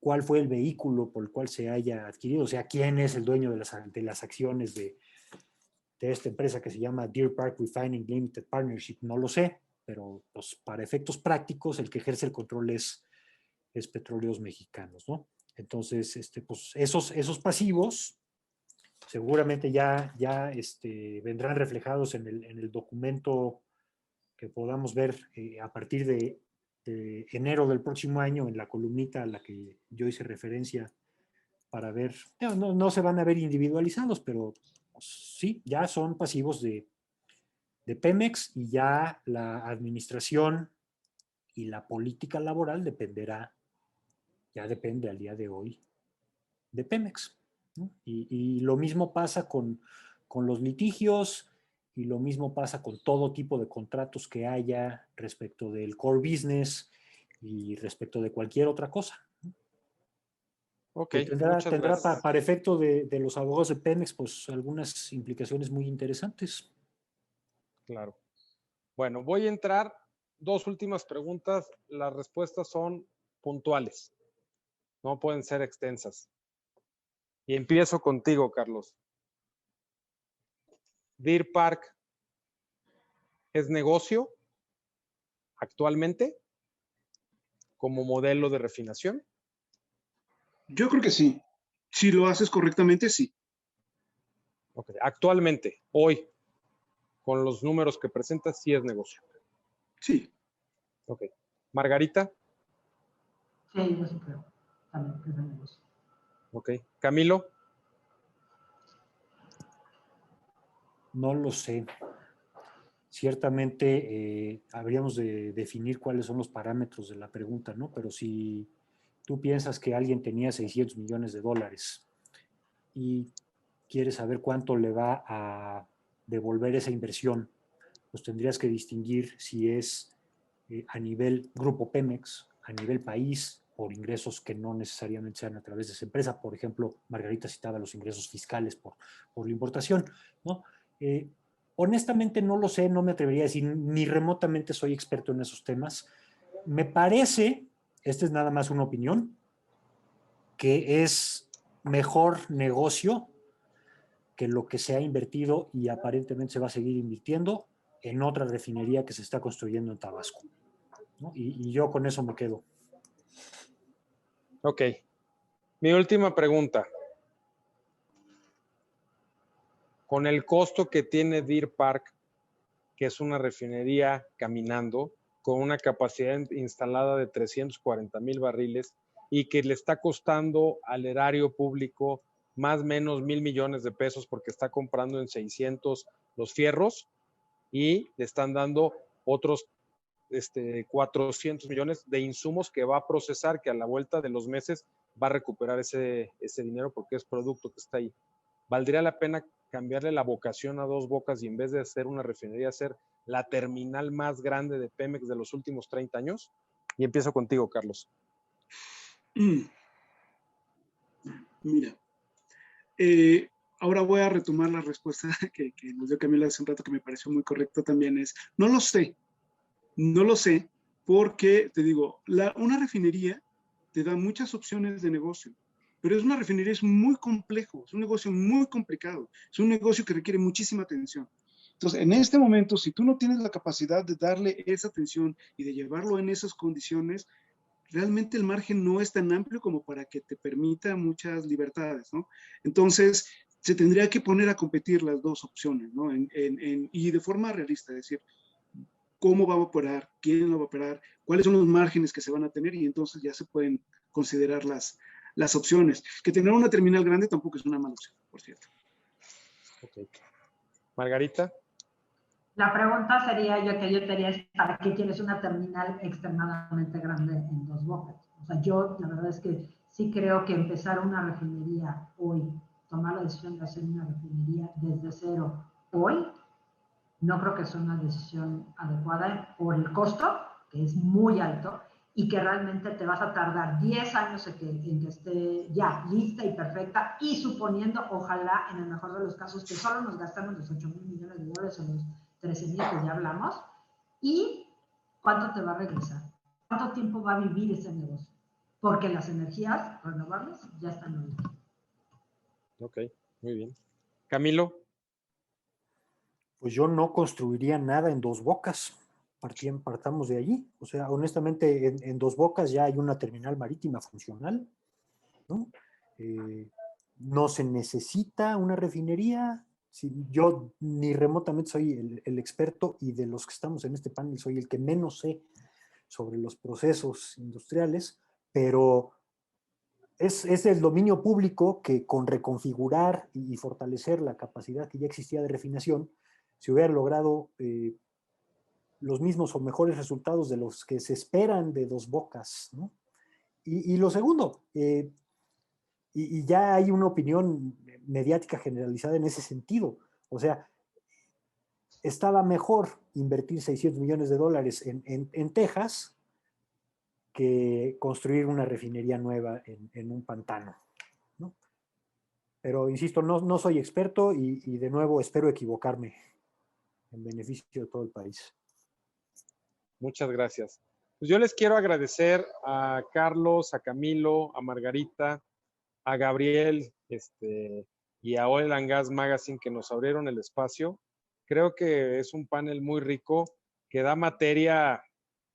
cuál fue el vehículo por el cual se haya adquirido, o sea, quién es el dueño de las acciones de esta empresa que se llama Deer Park Refining Limited Partnership. No lo sé, pero pues, para efectos prácticos el que ejerce el control es Petróleos Mexicanos, ¿no? Entonces, pues esos pasivos seguramente ya vendrán reflejados en el documento que podamos ver a partir de enero del próximo año en la columnita a la que yo hice referencia para ver, no se van a ver individualizados, pero pues, sí, ya son pasivos de Pemex y ya la administración y la política laboral ya depende al día de hoy de Pemex, ¿no? Y lo mismo pasa con los litigios y lo mismo pasa con todo tipo de contratos que haya respecto del core business y respecto de cualquier otra cosa, ¿no? Ok, Que tendrá muchas gracias. para efecto de los abogados de Pemex, pues algunas implicaciones muy interesantes. Claro. Bueno, voy a entrar. Dos últimas preguntas. Las respuestas son puntuales. No pueden ser extensas. Y empiezo contigo, Carlos. Deer Park es negocio actualmente como modelo de refinación. Yo creo que sí. Si lo haces correctamente, sí. Okay. Actualmente, hoy, con los números que presentas, sí es negocio. Sí. Ok. Margarita. Sí, yo sí creo. También que es de negocio. Ok. Camilo. No lo sé. Ciertamente habríamos de definir cuáles son los parámetros de la pregunta, ¿no? Pero si tú piensas que alguien tenía 600 millones de dólares y quieres saber cuánto le va a devolver esa inversión, pues tendrías que distinguir si es a nivel grupo Pemex, a nivel país, por ingresos que no necesariamente sean a través de esa empresa. Por ejemplo, Margarita citaba los ingresos fiscales por la importación, ¿no? Honestamente no lo sé, no me atrevería a decir, ni remotamente soy experto en esos temas. Me parece, esta es nada más una opinión, que es mejor negocio que lo que se ha invertido y aparentemente se va a seguir invirtiendo en otra refinería que se está construyendo en Tabasco, ¿no? Y yo con eso me quedo. Ok. Mi última pregunta. Con el costo que tiene Deer Park, que es una refinería caminando, con una capacidad instalada de 340,000 barriles y que le está costando al erario público más o menos 1,000 millones de pesos porque está comprando en 600 los fierros y le están dando otros 400 millones de insumos que va a procesar, que a la vuelta de los meses va a recuperar ese dinero porque es producto que está ahí. ¿Valdría la pena cambiarle la vocación a Dos Bocas y en vez de hacer una refinería, hacer la terminal más grande de Pemex de los últimos 30 años? Y empiezo contigo, Carlos. Mira, ahora voy a retomar la respuesta que nos dio Camila hace un rato, que me pareció muy correcto también, es, no lo sé, porque, te digo, una refinería te da muchas opciones de negocio, pero una refinería es muy complejo, es un negocio muy complicado, es un negocio que requiere muchísima atención. Entonces, en este momento, si tú no tienes la capacidad de darle esa atención y de llevarlo en esas condiciones, realmente el margen no es tan amplio como para que te permita muchas libertades, ¿no? Entonces, se tendría que poner a competir las dos opciones, ¿no? Y de forma realista, es decir, cómo va a operar, quién lo va a operar, cuáles son los márgenes que se van a tener y entonces ya se pueden considerar las opciones. Que tener una terminal grande tampoco es una mala opción, por cierto. Okay. Margarita. La pregunta sería yo te haría es, ¿para qué quieres una terminal extremadamente grande en Dos Bocas? O sea, yo la verdad es que sí creo que empezar una refinería hoy, tomar la decisión de hacer una refinería desde cero hoy, no creo que sea una decisión adecuada por el costo, que es muy alto, y que realmente te vas a tardar 10 años en que esté ya lista y perfecta, y suponiendo, ojalá, en el mejor de los casos, que solo nos gastamos los 8,000 millones de dólares o los 13,000 que ya hablamos, y cuánto te va a regresar, cuánto tiempo va a vivir ese negocio, porque las energías renovables ya están ahorita. Ok, muy bien. Camilo. Pues yo no construiría nada en Dos Bocas. Partamos de allí. O sea, honestamente, en Dos Bocas ya hay una terminal marítima funcional, ¿no? No se necesita una refinería. Si yo ni remotamente soy el experto y de los que estamos en este panel soy el que menos sé sobre los procesos industriales, pero es el dominio público que con reconfigurar y fortalecer la capacidad que ya existía de refinación, se hubiera logrado los mismos o mejores resultados de los que se esperan de Dos Bocas, ¿no? Y lo segundo, y ya hay una opinión mediática generalizada en ese sentido, o sea, estaba mejor invertir 600 millones de dólares en Texas que construir una refinería nueva en un pantano, Pero insisto, no soy experto y de nuevo espero equivocarme en beneficio de todo el país. Muchas gracias. Pues yo les quiero agradecer a Carlos, a Camilo, a Margarita, a Gabriel y a Oil and Gas Magazine que nos abrieron el espacio. Creo que es un panel muy rico que da materia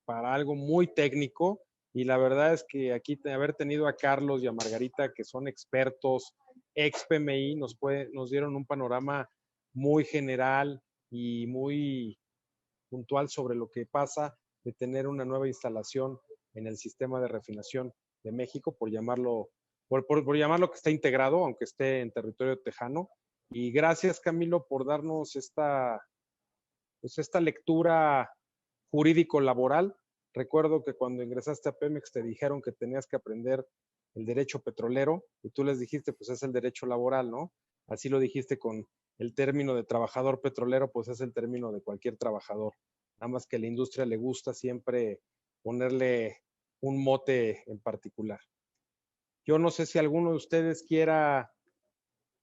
para algo muy técnico y la verdad es que aquí haber tenido a Carlos y a Margarita que son expertos, ex PMI, nos dieron un panorama muy general y muy puntual sobre lo que pasa de tener una nueva instalación en el sistema de refinación de México, por llamarlo que está integrado, aunque esté en territorio tejano. Y gracias, Camilo, por darnos esta lectura jurídico-laboral. Recuerdo que cuando ingresaste a Pemex te dijeron que tenías que aprender el derecho petrolero y tú les dijiste, pues es el derecho laboral, ¿no? Así lo dijiste con el término de trabajador petrolero, pues es el término de cualquier trabajador. Nada más que a la industria le gusta siempre ponerle un mote en particular. Yo no sé si alguno de ustedes quiera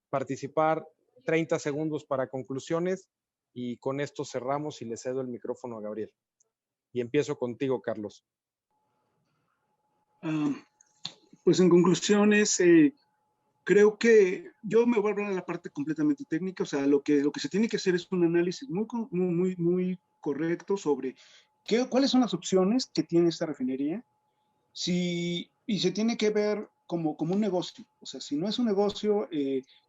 participar. 30 segundos para conclusiones y con esto cerramos y le cedo el micrófono a Gabriel. Y empiezo contigo, Carlos. Pues en conclusiones, creo que yo me voy a hablar de la parte completamente técnica, o sea, lo que se tiene que hacer es un análisis muy correcto sobre cuáles son las opciones que tiene esta refinería, y se tiene que ver como un negocio, o sea, si no es un negocio,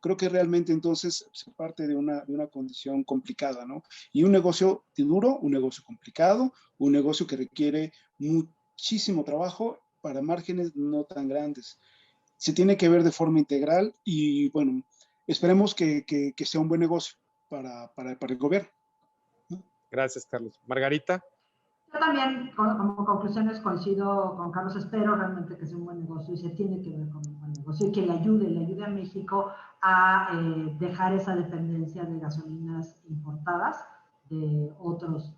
creo que realmente entonces se parte de una condición complicada, ¿no? Y un negocio duro, un negocio complicado, un negocio que requiere muchísimo trabajo para márgenes no tan grandes. Se tiene que ver de forma integral y, bueno, esperemos que sea un buen negocio para el gobierno. Gracias, Carlos. Margarita. Yo también, como conclusiones, coincido con Carlos. Espero realmente que sea un buen negocio y se tiene que ver con un buen negocio y que le ayude a México a dejar esa dependencia de gasolinas importadas de otros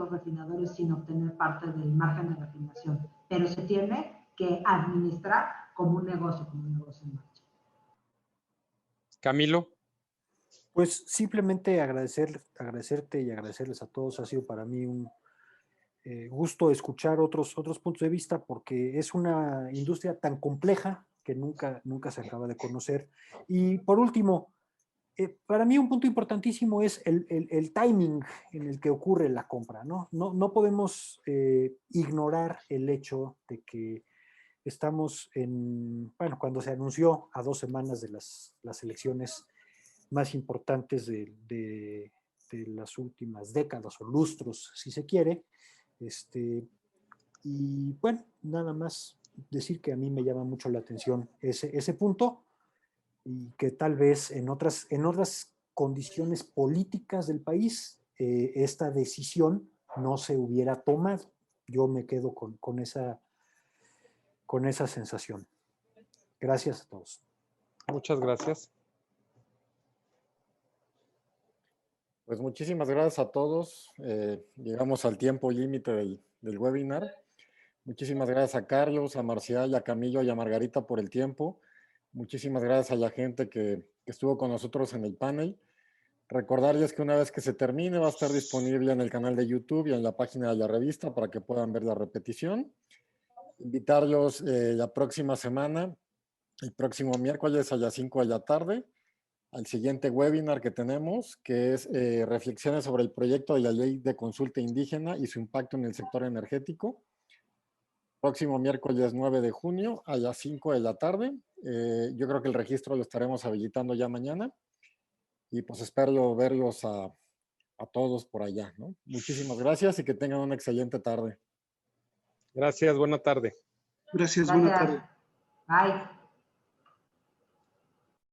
refinadores sin obtener parte del margen de refinación. Pero se tiene que administrar como un negocio en marcha. Camilo. Pues simplemente agradecerte y agradecerles a todos. Ha sido para mí un gusto escuchar otros puntos de vista porque es una industria tan compleja que nunca se acaba de conocer. Y por último, para mí un punto importantísimo es el timing en el que ocurre la compra, ¿no? No podemos ignorar el hecho de que estamos cuando se anunció a 2 semanas de las elecciones más importantes de las últimas décadas o lustros, si se quiere. Y bueno, nada más decir que a mí me llama mucho la atención ese punto y que tal vez en otras condiciones políticas del país esta decisión no se hubiera tomado. Yo me quedo con esa sensación. Gracias a todos. Muchas gracias. Pues muchísimas gracias a todos. Llegamos al tiempo límite del webinar. Muchísimas gracias a Carlos, a Marcial, a Camilo y a Margarita por el tiempo. Muchísimas gracias a la gente que estuvo con nosotros en el panel. Recordarles que una vez que se termine va a estar disponible en el canal de YouTube y en la página de la revista para que puedan ver la repetición. Invitarlos la próxima semana, el próximo miércoles a las 5 de la tarde, al siguiente webinar que tenemos, que es reflexiones sobre el proyecto de la ley de consulta indígena y su impacto en el sector energético. Próximo miércoles 9 de junio a las 5 de la tarde. Yo creo que el registro lo estaremos habilitando ya mañana. Y pues espero verlos a todos por allá, ¿no? Muchísimas gracias y que tengan una excelente tarde. Gracias, buena tarde. Gracias, buena tarde. Bye.